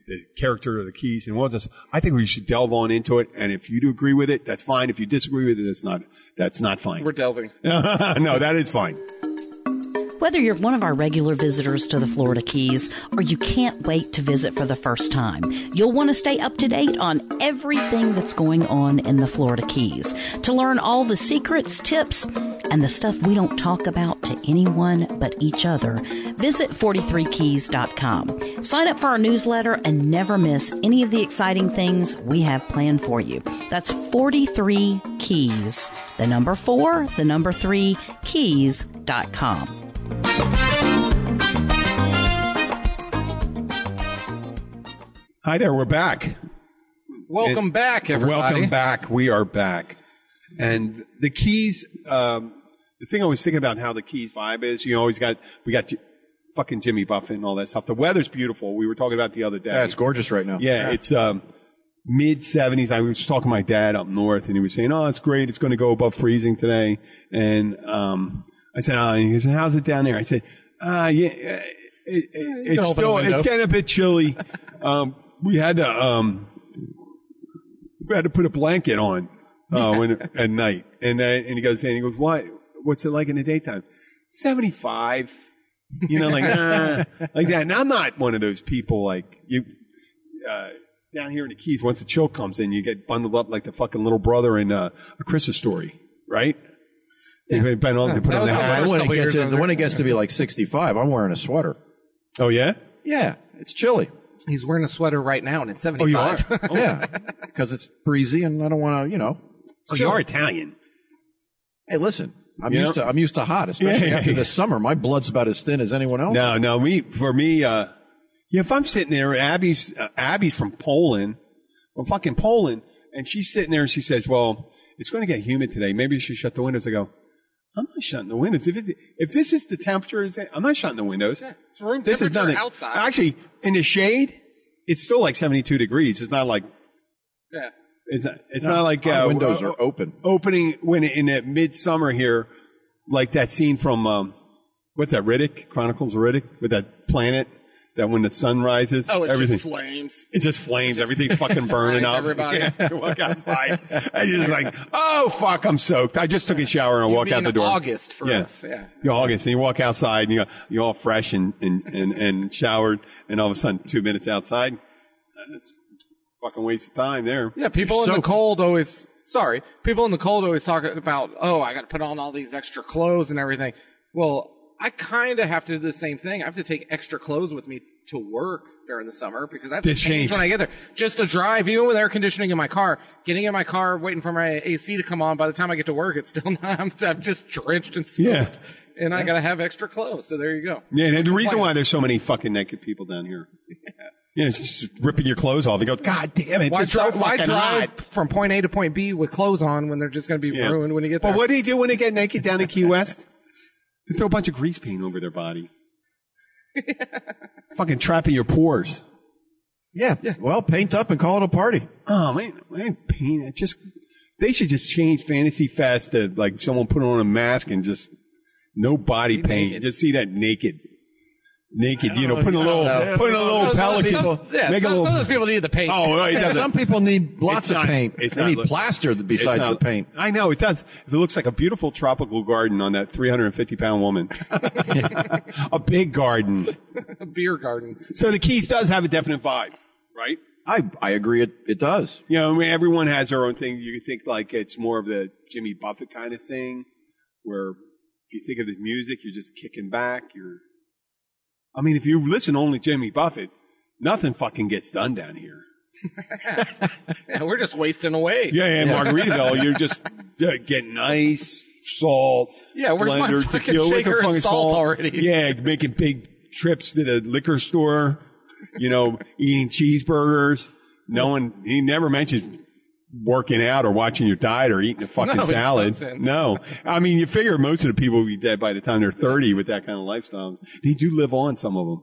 [SPEAKER 1] The character of the keys and what else. I think we should delve on into it. And if you do agree with it, that's fine. If you disagree with it, that's not fine.
[SPEAKER 3] We're delving.
[SPEAKER 1] No, that is fine.
[SPEAKER 4] Whether you're one of our regular visitors to the Florida Keys or you can't wait to visit for the first time, you'll want to stay up to date on everything that's going on in the Florida Keys. To learn all the secrets, tips, and the stuff we don't talk about to anyone but each other, visit 43keys.com. Sign up for our newsletter and never miss any of the exciting things we have planned for you. That's 43 Keys. The number 4, the number 3, keys.com.
[SPEAKER 1] Hi there, we're back.
[SPEAKER 3] Welcome back, everybody.
[SPEAKER 1] Welcome back. We are back. And the Keys, the thing I was thinking about how the Keys vibe is, we got fucking Jimmy Buffett and all that stuff. The weather's beautiful. We were talking about the other day.
[SPEAKER 2] Yeah, it's gorgeous right now.
[SPEAKER 1] Yeah. It's mid-70s. I was talking to my dad up north, and he was saying, it's great. It's going to go above freezing today. And I said, he said, how's it down there? I said, it's getting a bit chilly. We had to put a blanket on at night, and he goes, why? What's it like in the daytime? 75, like that. And I'm not one of those people like you. Down here in the Keys, once the chill comes in, you get bundled up like the fucking little brother in A Christmas Story, right? Yeah. They put on the hat.
[SPEAKER 2] When it gets to be like 65, I'm wearing a sweater.
[SPEAKER 1] Oh yeah?
[SPEAKER 2] Yeah, it's chilly.
[SPEAKER 3] He's wearing a sweater right now, and it's 75.
[SPEAKER 1] Oh, you are?
[SPEAKER 2] Yeah, because it's breezy, and I don't want to,
[SPEAKER 1] you are Italian.
[SPEAKER 2] Hey, listen, I'm used to hot, especially after this summer. My blood's about as thin as anyone else.
[SPEAKER 1] No, if I'm sitting there, Abby's from Poland, and she's sitting there and she says, well, it's going to get humid today. Maybe you should shut the windows. I go, I'm not shutting the windows. If this is the temperature, I'm not shutting the windows.
[SPEAKER 3] Yeah, it's room temperature outside.
[SPEAKER 1] Actually, in the shade, it's still like 72 degrees. It's not like...
[SPEAKER 3] Yeah.
[SPEAKER 1] It's not like...
[SPEAKER 2] windows are open.
[SPEAKER 1] Opening when in the midsummer here, like that scene from, what's that, Riddick? Chronicles of Riddick? With that planet, that when the sun rises...
[SPEAKER 3] Oh, just flames.
[SPEAKER 1] It just flames. Everything's fucking burning up.
[SPEAKER 3] Everybody.
[SPEAKER 1] You walk outside, and you're just like, oh, fuck, I'm soaked. I just took a shower and I walked out the door.
[SPEAKER 3] August for us, yeah.
[SPEAKER 1] August, and you walk outside, and you're all fresh and showered, and all of a sudden, 2 minutes outside, it's fucking waste of time there.
[SPEAKER 3] Yeah, people in the cold always talk about, I got to put on all these extra clothes and everything. Well, I kind of have to do the same thing. I have to take extra clothes with me to work during the summer because I have to change when I get there. Just to drive, even with air conditioning in my car, getting in my car, waiting for my AC to come on. By the time I get to work, it's still not, I'm just drenched and soaked.
[SPEAKER 1] Yeah.
[SPEAKER 3] And I got to have extra clothes. So there you go.
[SPEAKER 1] Yeah, and the reason why there's so many fucking naked people down here. just ripping your clothes off. You go, God damn it!
[SPEAKER 3] Why
[SPEAKER 1] This is so
[SPEAKER 3] drive
[SPEAKER 1] fucking hot.
[SPEAKER 3] from point A to point B with clothes on when they're just going to be ruined when you get there?
[SPEAKER 1] Well, what do you do when they get naked down in Key West? They throw a bunch of grease paint over their body. Fucking trapping your pores.
[SPEAKER 2] Yeah. Well, paint up and call it a party.
[SPEAKER 1] Oh man, paint it. They should just change Fantasy Fest to like someone put on a mask and just no body paint.
[SPEAKER 3] Naked.
[SPEAKER 1] Just see that naked, putting a little pelican.
[SPEAKER 3] Some of those people need the paint.
[SPEAKER 1] Oh, it doesn't.
[SPEAKER 2] Some people need lots of paint.
[SPEAKER 1] It's
[SPEAKER 2] they
[SPEAKER 1] not
[SPEAKER 2] need plaster besides the paint.
[SPEAKER 1] I know it does. It looks like a beautiful tropical garden on that 350-pound woman. A big garden.
[SPEAKER 3] A beer garden.
[SPEAKER 1] So the Keys does have a definite vibe, right?
[SPEAKER 2] I agree. It does.
[SPEAKER 1] You know, I mean, everyone has their own thing. You think like it's more of the Jimmy Buffett kind of thing, where if you think of the music, you're just kicking back. I mean, if you listen only to Jimmy Buffett, nothing fucking gets done down here.
[SPEAKER 3] Yeah, we're just wasting away.
[SPEAKER 1] Yeah, Margaritaville, you're just getting ice, salt,
[SPEAKER 3] Yeah, where's my
[SPEAKER 1] blender,
[SPEAKER 3] fucking
[SPEAKER 1] tequila, what's the
[SPEAKER 3] shaker of
[SPEAKER 1] fucking
[SPEAKER 3] salt already?
[SPEAKER 1] Yeah, making big trips to the liquor store, eating cheeseburgers. He never mentions working out or watching your diet or eating a fucking
[SPEAKER 3] No, it
[SPEAKER 1] salad.
[SPEAKER 3] doesn't.
[SPEAKER 1] No. I mean, you figure most of the people will be dead by the time they're 30 with that kind of lifestyle. They do live on, some of them.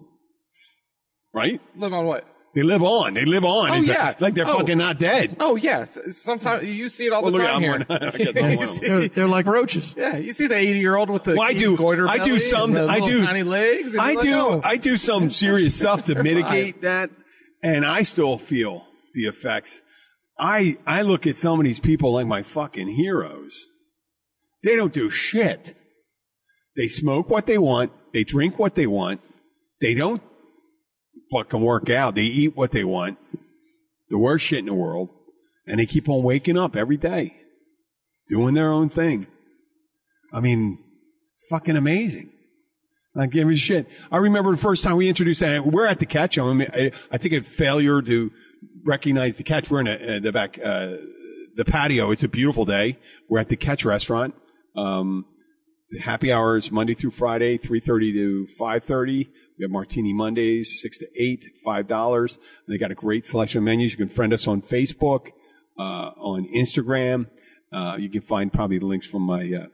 [SPEAKER 1] Right?
[SPEAKER 3] Live on what?
[SPEAKER 1] They live on.
[SPEAKER 3] Oh,
[SPEAKER 1] It's
[SPEAKER 3] yeah.
[SPEAKER 1] like they're fucking not dead.
[SPEAKER 3] Oh, yeah. Sometimes you see it all the
[SPEAKER 1] Look,
[SPEAKER 3] time
[SPEAKER 1] I'm
[SPEAKER 3] here.
[SPEAKER 1] one. I got the one.
[SPEAKER 2] They're like roaches.
[SPEAKER 3] Yeah, you see the 80-year-old with the
[SPEAKER 1] Well,
[SPEAKER 3] goiter
[SPEAKER 1] I do
[SPEAKER 3] belly
[SPEAKER 1] some,
[SPEAKER 3] and the
[SPEAKER 1] I
[SPEAKER 3] little
[SPEAKER 1] do,
[SPEAKER 3] tiny legs. And you're like, oh.
[SPEAKER 1] I do some serious stuff to mitigate that, and I still feel the effects. I look at some of these people like my fucking heroes. They don't do shit. They smoke what they want. They drink what they want. They don't fucking work out. They eat what they want. The worst shit in the world. And they keep on waking up every day, doing their own thing. I mean, it's fucking amazing. I give a shit. I remember the first time we introduced that. We're at the Catch. I think a failure to recognize the Catch. We're in the back, the patio. It's a beautiful day. We're at the Catch restaurant. The happy hours Monday through Friday, 3:30 to 5:30. We have Martini Mondays, 6 to 8, $5. They got a great selection of menus. You can friend us on Facebook, on Instagram. You can find probably the links from my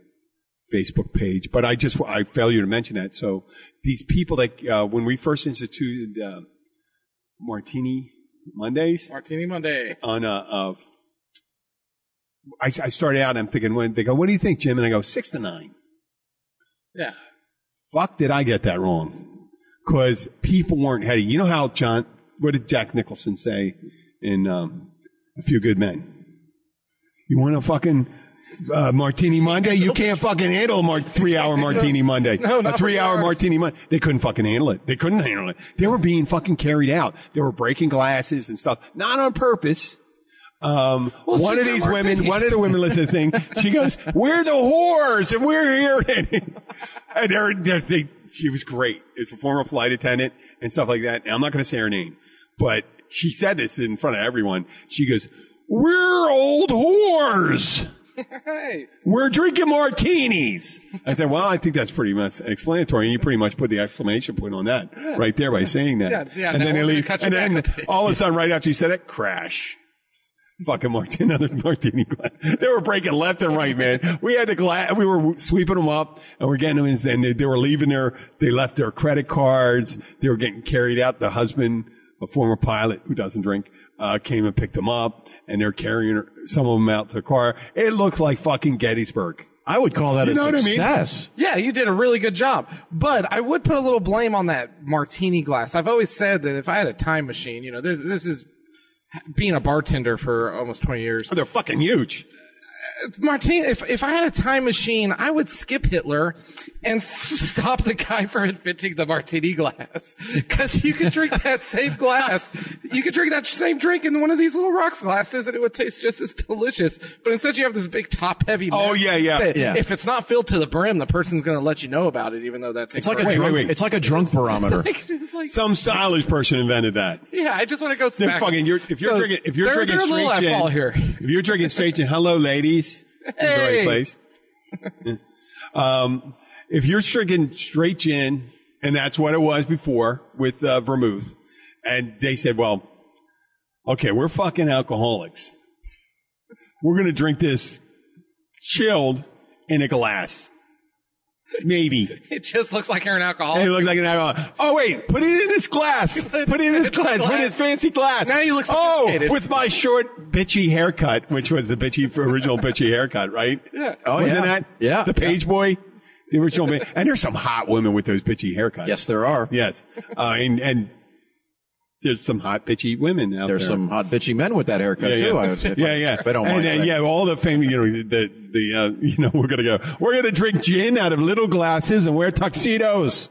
[SPEAKER 1] Facebook page. But I failed you to mention that. So these people that when we first instituted Martini Mondays,
[SPEAKER 3] Martini Monday.
[SPEAKER 1] on I started out. I'm thinking when they go, what do you think, Jim? And I go 6 to 9.
[SPEAKER 3] Yeah.
[SPEAKER 1] Fuck, did I get that wrong? Because people weren't heady. You know how what did Jack Nicholson say in A Few Good Men? You want a fucking Martini Monday? You can't fucking handle a 3-hour Martini Monday.
[SPEAKER 3] No,
[SPEAKER 1] a
[SPEAKER 3] not
[SPEAKER 1] 3-hour
[SPEAKER 3] 3 hours.
[SPEAKER 1] Martini Monday. They couldn't fucking handle it. They couldn't handle it. They were being fucking carried out. They were breaking glasses and stuff. Not on purpose. One of the women listens to the thing. She goes, "We're the whores, and we're here." And she was great. It's a former flight attendant and stuff like that. And I'm not going to say her name, but she said this in front of everyone. She goes, "We're old whores.
[SPEAKER 3] Hey.
[SPEAKER 1] We're drinking martinis." I said, well, I think that's pretty much explanatory. And you pretty much put the exclamation point on that right there by saying that.
[SPEAKER 3] Yeah,
[SPEAKER 1] and
[SPEAKER 3] now
[SPEAKER 1] then they
[SPEAKER 3] we're gonna
[SPEAKER 1] leave.
[SPEAKER 3] cut you
[SPEAKER 1] And then
[SPEAKER 3] back.
[SPEAKER 1] all of a sudden, right after she said it, crash. Fucking another martini glass. They were breaking left and right, man. We had the glass, we were sweeping them up and we're getting them in, and they were leaving they left their credit cards. They were getting carried out. The husband, a former pilot who doesn't drink, came and picked them up, and they're carrying some of them out to the car. It looked like fucking Gettysburg.
[SPEAKER 2] I would call that
[SPEAKER 1] You know
[SPEAKER 2] a
[SPEAKER 1] what I mean?
[SPEAKER 2] success.
[SPEAKER 3] Yeah, you did a really good job. But I would put a little blame on that martini glass. I've always said that if I had a time machine, this is being a bartender for almost 20 years.
[SPEAKER 1] They're fucking huge.
[SPEAKER 3] Martini, if I had a time machine, I would skip Hitler and stop the guy from inventing the martini glass. Because you could drink that same glass. You could drink that same drink in one of these little rocks glasses and it would taste just as delicious. But instead you have this big top-heavy mess.
[SPEAKER 1] Oh, yeah.
[SPEAKER 3] that
[SPEAKER 2] Yeah.
[SPEAKER 3] If it's not filled to the brim, the person's going to let you know about it, even though that's
[SPEAKER 2] It's like a
[SPEAKER 3] incorrect.
[SPEAKER 2] drunk. It's like a drunk barometer.
[SPEAKER 3] It's like,
[SPEAKER 1] Some stylish person invented that.
[SPEAKER 3] yeah, I just want to go
[SPEAKER 1] They're
[SPEAKER 3] smack.
[SPEAKER 1] fucking, if you're drinking
[SPEAKER 3] they're a little
[SPEAKER 1] straight
[SPEAKER 3] at fault
[SPEAKER 1] gin,
[SPEAKER 3] here.
[SPEAKER 1] if you're drinking straight gin, hello ladies, in the right
[SPEAKER 3] Hey.
[SPEAKER 1] place. If you're drinking straight gin, and that's what it was before with vermouth, And they said, well, okay, we're fucking alcoholics. We're going to drink this chilled in a glass. Maybe.
[SPEAKER 3] It just looks like you're an alcoholic.
[SPEAKER 1] It looks like an alcoholic. Oh, wait, put it in this glass. Put it in this glass. Put it in this fancy glass.
[SPEAKER 3] Now you look sophisticated.
[SPEAKER 1] Oh, with my short, bitchy haircut, which was the original bitchy haircut, right?
[SPEAKER 3] Yeah.
[SPEAKER 2] Oh,
[SPEAKER 1] Wasn't
[SPEAKER 2] yeah.
[SPEAKER 1] that?
[SPEAKER 2] Yeah.
[SPEAKER 1] The page boy. The original. And there's some hot women with those bitchy haircuts.
[SPEAKER 2] Yes, there are.
[SPEAKER 1] Yes. And there's some hot bitchy women out there.
[SPEAKER 2] There's some hot bitchy men with that haircut too. I would say.
[SPEAKER 1] Yeah.
[SPEAKER 2] If I don't mind.
[SPEAKER 1] And, all the famous, we're gonna drink gin out of little glasses and wear tuxedos.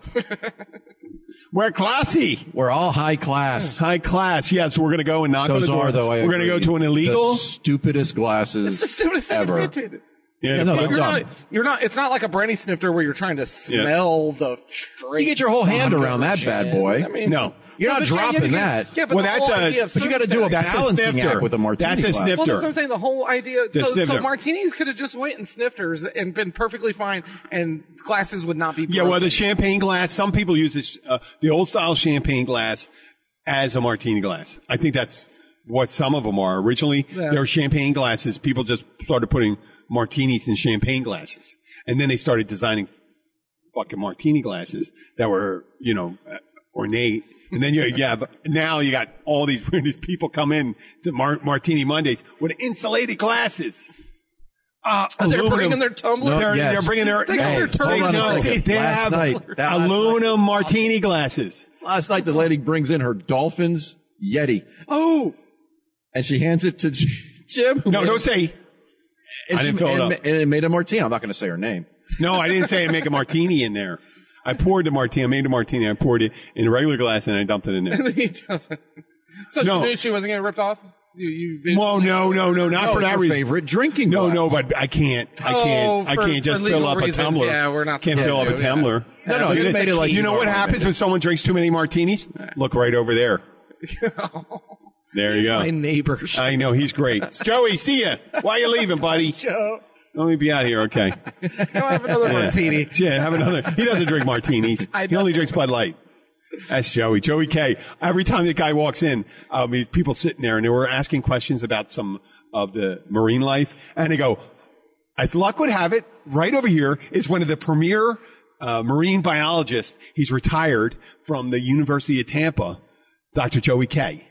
[SPEAKER 1] We're classy.
[SPEAKER 2] We're all high class.
[SPEAKER 1] High class. Yes, we're gonna go and knock on the door. We're gonna go to an illegal.
[SPEAKER 2] The stupidest glasses.
[SPEAKER 3] It's the stupidest thing
[SPEAKER 2] ever.
[SPEAKER 3] invented.
[SPEAKER 2] Yeah, no, they're dumb.
[SPEAKER 3] You're not. It's not like a brandy snifter where you're trying to smell the straight.
[SPEAKER 2] You get your whole hand around that bad boy.
[SPEAKER 3] I mean,
[SPEAKER 1] No.
[SPEAKER 2] You're not dropping that.
[SPEAKER 3] Yeah, but
[SPEAKER 1] Well,
[SPEAKER 3] the
[SPEAKER 1] that's
[SPEAKER 3] whole
[SPEAKER 1] a-
[SPEAKER 3] idea of
[SPEAKER 2] But you got to do a
[SPEAKER 3] service
[SPEAKER 1] That's a
[SPEAKER 2] balancing
[SPEAKER 1] snifter.
[SPEAKER 2] act with a martini
[SPEAKER 1] That's a
[SPEAKER 2] glass.
[SPEAKER 1] snifter.
[SPEAKER 3] Well, that's what I'm saying. The whole idea.
[SPEAKER 1] The
[SPEAKER 3] So
[SPEAKER 1] snifter.
[SPEAKER 3] martinis could have just went in snifters and been perfectly fine, and glasses would not be.
[SPEAKER 1] Yeah, well,
[SPEAKER 3] broken.
[SPEAKER 1] the champagne glass. Some people use this, the old style champagne glass as a martini glass. I think that's what some of them are. Originally, they were champagne glasses. People just started putting martinis in champagne glasses, and then they started designing fucking martini glasses that were, ornate. And then now you got all these people come in to Martini Mondays with insulated glasses.
[SPEAKER 3] they're bringing their tumblers.
[SPEAKER 1] They're bringing their.
[SPEAKER 3] They got their
[SPEAKER 2] hold on a
[SPEAKER 3] turbines.
[SPEAKER 2] second.
[SPEAKER 1] They
[SPEAKER 2] Last
[SPEAKER 1] have
[SPEAKER 2] night,
[SPEAKER 1] aluminum martini glasses.
[SPEAKER 2] Last night, the lady brings in her Dolphins Yeti.
[SPEAKER 3] Oh,
[SPEAKER 2] And she hands it to Jim.
[SPEAKER 1] No, don't say.
[SPEAKER 2] And
[SPEAKER 1] I didn't fill it up.
[SPEAKER 2] And it made a martini. I'm not going to say her name.
[SPEAKER 1] No, I didn't say make a martini in there. I poured the martini. I made a martini. I poured it in a regular glass and I dumped it in there.
[SPEAKER 3] he doesn't. So
[SPEAKER 1] No.
[SPEAKER 3] she knew she wasn't getting ripped off.
[SPEAKER 1] Well, no, not
[SPEAKER 2] No,
[SPEAKER 1] for
[SPEAKER 2] it's
[SPEAKER 1] that
[SPEAKER 2] her
[SPEAKER 1] reason.
[SPEAKER 2] favorite drinking glass.
[SPEAKER 1] No, but I can't just
[SPEAKER 3] legal
[SPEAKER 1] fill up
[SPEAKER 3] reasons,
[SPEAKER 1] a tumbler.
[SPEAKER 3] yeah, we're not
[SPEAKER 1] Can't fill up
[SPEAKER 3] supposed
[SPEAKER 1] a
[SPEAKER 3] to, yeah.
[SPEAKER 1] tumbler.
[SPEAKER 2] No, you made it like
[SPEAKER 1] you know what happens when someone drinks too many martinis? Look right over there. There you go.
[SPEAKER 3] My neighbor.
[SPEAKER 1] I know, he's great. Joey, see ya. Why you leaving, buddy?
[SPEAKER 3] Joe.
[SPEAKER 1] Let me be out here, okay?
[SPEAKER 3] Go have another martini.
[SPEAKER 1] Yeah, have another. He doesn't drink martinis. He only drinks Bud Light. That's Joey. Joey K. Every time the guy walks in, people sitting there and they were asking questions about some of the marine life. And they go, as luck would have it, right over here is one of the premier marine biologists. He's retired from the University of Tampa, Dr. Joey K.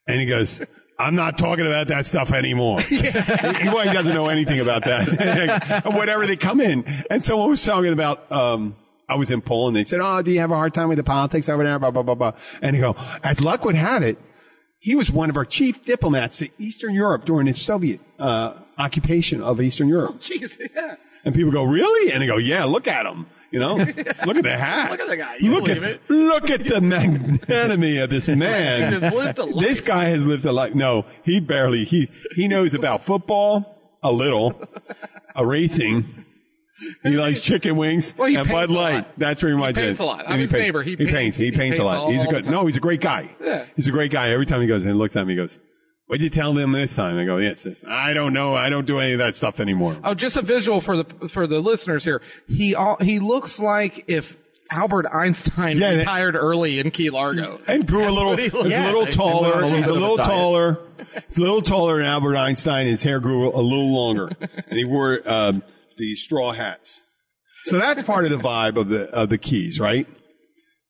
[SPEAKER 1] And he goes, I'm not talking about that stuff anymore. He doesn't know anything about that. Whatever they come in. And someone was talking about, I was in Poland. They said, do you have a hard time with the politics over there? Blah, blah, blah, blah. And they go, as luck would have it, he was one of our chief diplomats to Eastern Europe during the Soviet occupation of Eastern Europe.
[SPEAKER 3] Jeez, yeah.
[SPEAKER 1] And people go, really? And they go, yeah, look at him. Look at the hat.
[SPEAKER 3] Look at the guy. You believe it.
[SPEAKER 1] Look at the magnanimity of this man.
[SPEAKER 3] He has lived a life.
[SPEAKER 1] This guy has lived a life. No, he knows about football, a little, racing. He likes chicken wings
[SPEAKER 3] Well, he
[SPEAKER 1] and
[SPEAKER 3] paints
[SPEAKER 1] Bud
[SPEAKER 3] a
[SPEAKER 1] Light.
[SPEAKER 3] lot.
[SPEAKER 1] That's pretty much it.
[SPEAKER 3] He paints a lot. I'm
[SPEAKER 1] And
[SPEAKER 3] his neighbor. He paints.
[SPEAKER 1] He paints a lot.
[SPEAKER 3] all
[SPEAKER 1] He's
[SPEAKER 3] the time.
[SPEAKER 1] he's a great guy.
[SPEAKER 3] Yeah.
[SPEAKER 1] He's a great guy. Every time he goes in and looks at me, he goes, what'd you tell them this time? I go, yes. I don't know. I don't do any of that stuff anymore.
[SPEAKER 3] Oh, just a visual for the listeners here. He looks like if Albert Einstein retired early in Key Largo
[SPEAKER 1] And grew a little,
[SPEAKER 3] what he looks
[SPEAKER 1] he's a little
[SPEAKER 3] like.
[SPEAKER 1] taller.
[SPEAKER 2] And
[SPEAKER 1] He's a
[SPEAKER 2] went on a
[SPEAKER 1] little
[SPEAKER 2] little bit of a
[SPEAKER 1] taller. He's a little taller than Albert Einstein. His hair grew a little longer. And he wore, the straw hats. So that's part of the vibe of the Keys, right?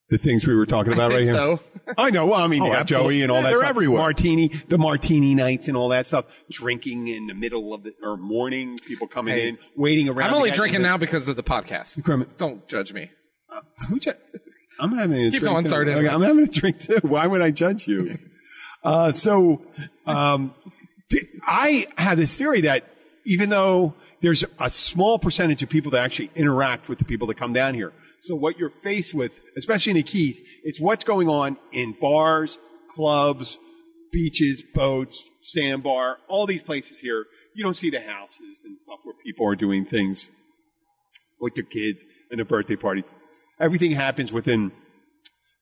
[SPEAKER 1] The things we were talking about
[SPEAKER 3] I
[SPEAKER 1] right
[SPEAKER 3] think
[SPEAKER 1] here.
[SPEAKER 3] so.
[SPEAKER 1] I know. Well, I mean, you got
[SPEAKER 2] absolutely.
[SPEAKER 1] Joey and all that
[SPEAKER 2] They're
[SPEAKER 1] stuff.
[SPEAKER 2] everywhere.
[SPEAKER 1] The martini nights and all that stuff. Drinking in the middle of or morning. People coming in, waiting around.
[SPEAKER 3] I'm only drinking now because of the podcast.
[SPEAKER 1] Kermit.
[SPEAKER 3] Don't judge me.
[SPEAKER 1] I'm having a
[SPEAKER 3] Keep
[SPEAKER 1] drink
[SPEAKER 3] going,
[SPEAKER 1] too.
[SPEAKER 3] sorry to
[SPEAKER 1] Okay,
[SPEAKER 3] interrupt.
[SPEAKER 1] I'm having a drink too. Why would I judge you? I have this theory that even though there's a small percentage of people that actually interact with the people that come down here. So what you're faced with, especially in the Keys, it's what's going on in bars, clubs, beaches, boats, sandbar, all these places here. You don't see the houses and stuff where people are doing things with their kids and their birthday parties. Everything happens within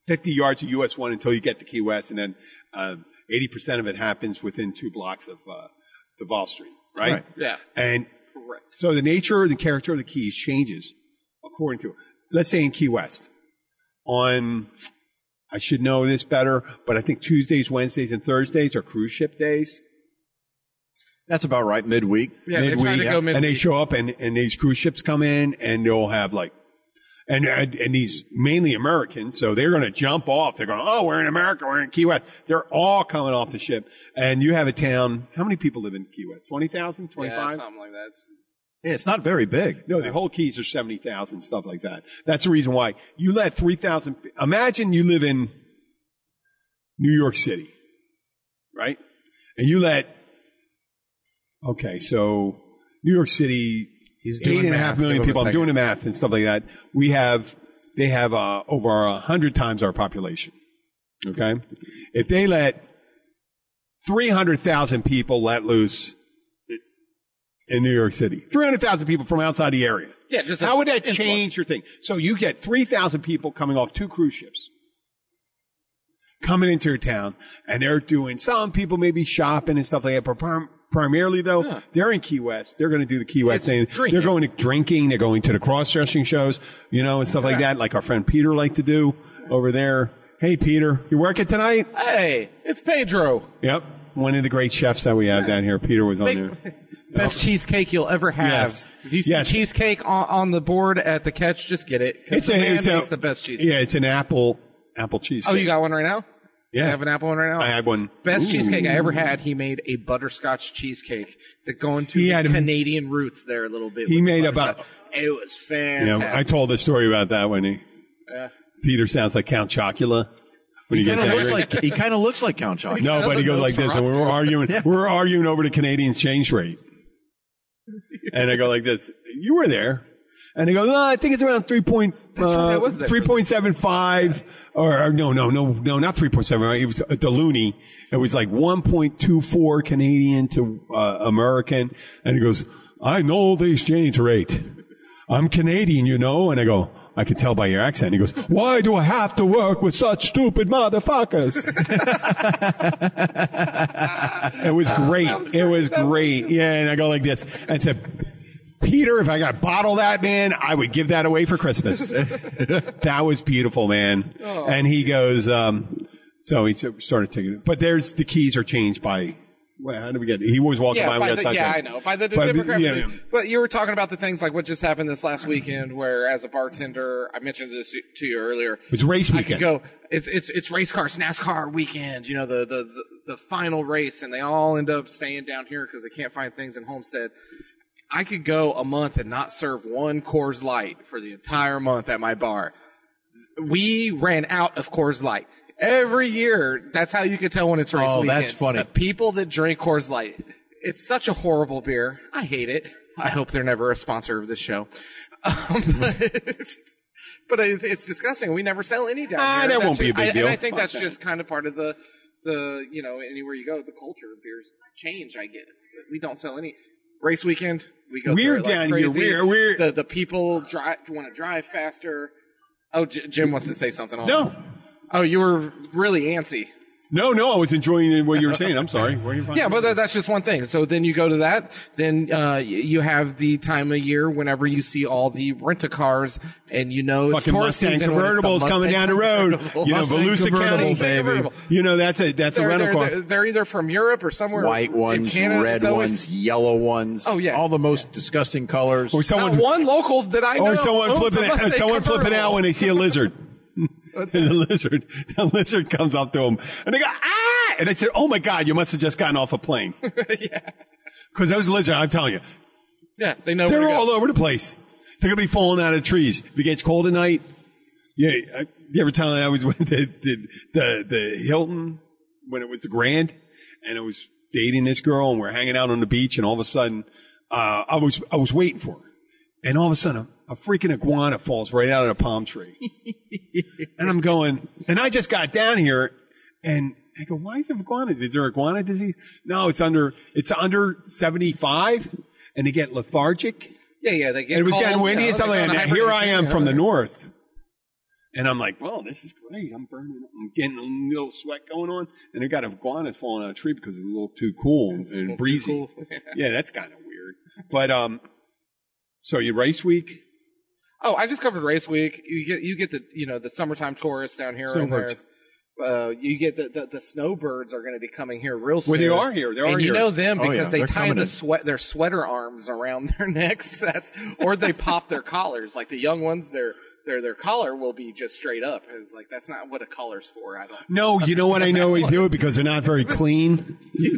[SPEAKER 1] 50 yards of US 1 until you get to Key West, and then 80% of it happens within 2 blocks of Duval Street, right?
[SPEAKER 3] Yeah.
[SPEAKER 1] And
[SPEAKER 3] Correct.
[SPEAKER 1] so the nature and the character of the Keys changes according to, let's say in Key West, on I should know this better, but I think Tuesdays, Wednesdays, and Thursdays are cruise ship days.
[SPEAKER 2] That's about right, midweek.
[SPEAKER 3] Yeah, they're trying to go midweek.
[SPEAKER 1] And they show up, and these cruise ships come in, and they'll have like, and these mainly Americans, so they're going to jump off. They're going, oh, we're in America, we're in Key West. They're all coming off the ship, and you have a town. How many people live in Key West? 20,000, 25?
[SPEAKER 3] Yeah, something like that.
[SPEAKER 2] Yeah, it's not very big.
[SPEAKER 1] No, the whole Keys are 70,000, stuff like that. That's the reason why you let 3,000. Imagine you live in New York City, right? And you let. Okay, so New York City,
[SPEAKER 3] He's doing
[SPEAKER 1] 8.5 million people. I'm doing the math and stuff like that. They have over 100 times our population. Okay, if they let 300,000 people let loose in New York City, 300,000 people from outside the area.
[SPEAKER 3] Yeah, just
[SPEAKER 1] how would that change your thing? So you get 3,000 people coming off 2 cruise ships, coming into your town, and they're doing. Some people maybe shopping and stuff like that. But primarily, though, they're in Key West. They're going to do the Key West thing.
[SPEAKER 3] Drinking.
[SPEAKER 1] They're going to drinking. They're going to the cross-dressing shows, and stuff like that, like our friend Peter liked to do over there. Hey, Peter, you working tonight?
[SPEAKER 3] Hey, it's Pedro.
[SPEAKER 1] Yep. One of the great chefs that we have down here. Peter was on there.
[SPEAKER 3] Best cheesecake you'll ever have.
[SPEAKER 1] Yes.
[SPEAKER 3] If you see cheesecake on the board at the catch, just get it. It's the best cheesecake.
[SPEAKER 1] Yeah, it's an apple cheesecake.
[SPEAKER 3] Oh, you got one right now?
[SPEAKER 1] Yeah.
[SPEAKER 3] I have an apple one right now?
[SPEAKER 1] I had one.
[SPEAKER 3] Best cheesecake I ever had. He made a butterscotch cheesecake that going to the Canadian roots there a little bit.
[SPEAKER 1] He made about.
[SPEAKER 3] It was fantastic.
[SPEAKER 1] I told the story about that when Peter sounds like Count Chocula.
[SPEAKER 2] He kind of looks like Count Chocula.
[SPEAKER 1] No, but he goes like this, and we're arguing. We're arguing over the Canadian exchange rate. And I go like this. You were there. And he goes, no, I think it's around 3.75 or no, not 3.7. It was the loonie. It was like 1.24 Canadian to American. And he goes, I know the exchange rate. I'm Canadian, And I go, I can tell by your accent. He goes, why do I have to work with such stupid motherfuckers? It was great. It was great. Yeah, and I go like this. And said, Peter, if I got to bottle that, man, I would give that away for Christmas. That was beautiful, man. Oh. And he goes, so he started taking it. But the keys are changed by, how did we get it? He was walking by.
[SPEAKER 3] I know. By the demographic. But you were talking about the things like what just happened this last weekend where as a bartender, I mentioned this to you earlier.
[SPEAKER 1] It's race weekend.
[SPEAKER 3] I could go, it's race cars, NASCAR weekend, the final race, and they all end up staying down here because they can't find things in Homestead. I could go a month and not serve one Coors Light for the entire month at my bar. We ran out of Coors Light. Every year, that's how you could tell when it's race weekend. Oh, that's funny. The people that drink Coors Light. It's such a horrible beer. I hate it. I hope they're never a sponsor of this show. But it's disgusting. We never sell any down here.
[SPEAKER 1] That won't be a big deal.
[SPEAKER 3] And I think that's just kind of part of the anywhere you go, the culture of beers change, I guess. But we don't sell any. Race weekend, we go. We're down here. We're the people want to drive faster. Oh, Jim wants to say something.
[SPEAKER 1] No.
[SPEAKER 3] Oh, you were really antsy.
[SPEAKER 1] No, I was enjoying what you were saying. I'm sorry. Where are you from?
[SPEAKER 3] Yeah, but that's just one thing. So then you go to that. Then you have the time of year whenever you see all the rent-a-cars, and it's
[SPEAKER 1] fucking Mustang convertibles coming down the road. Volusia County, baby. That's a rental car.
[SPEAKER 3] They're either from Europe or somewhere.
[SPEAKER 2] White ones, red ones, yellow ones.
[SPEAKER 3] Oh yeah,
[SPEAKER 2] all the most disgusting colors.
[SPEAKER 1] Or
[SPEAKER 3] one local that I know.
[SPEAKER 1] Or someone flipping out when they see a lizard. The lizard comes up to them, and they go, ah! And I said, oh my God, you must have just gotten off a plane.
[SPEAKER 3] Yeah.
[SPEAKER 1] Because those lizards, I'm telling you.
[SPEAKER 3] Yeah, they know.
[SPEAKER 1] They're all over the place. They're going to be falling out of trees. If it gets cold at night, you ever tell me I was with the Hilton when it was the Grand, and I was dating this girl, and we're hanging out on the beach, and all of a sudden, I was waiting for her. And all of a sudden, a freaking iguana falls right out of a palm tree. And I'm going, and I just got down here, and I go, why is it iguana? Is there iguana disease? No, it's under 75, and they get lethargic.
[SPEAKER 3] Yeah, they get.
[SPEAKER 1] And it was getting windy and stuff like that. And here I am from the north, and I'm like, well, this is great. I'm burning up. I'm getting a little sweat going on, and they got iguanas falling out of a tree because it's a little too cool and breezy. Cool. Yeah, that's kind of weird. But so you race week.
[SPEAKER 3] Oh, I just covered race week. You get the the summertime tourists down here and there. You get the snowbirds are going to be coming here real soon.
[SPEAKER 1] Well, they are here. They are
[SPEAKER 3] and
[SPEAKER 1] here.
[SPEAKER 3] You know them because they
[SPEAKER 2] They're
[SPEAKER 3] tie
[SPEAKER 2] coming
[SPEAKER 3] their sweater arms around their necks. Or they pop their collars. Like the young ones, their collar will be just straight up. And it's like, that's not what a collar's for. I don't.
[SPEAKER 1] No, you know what? I know they do it because they're not very clean.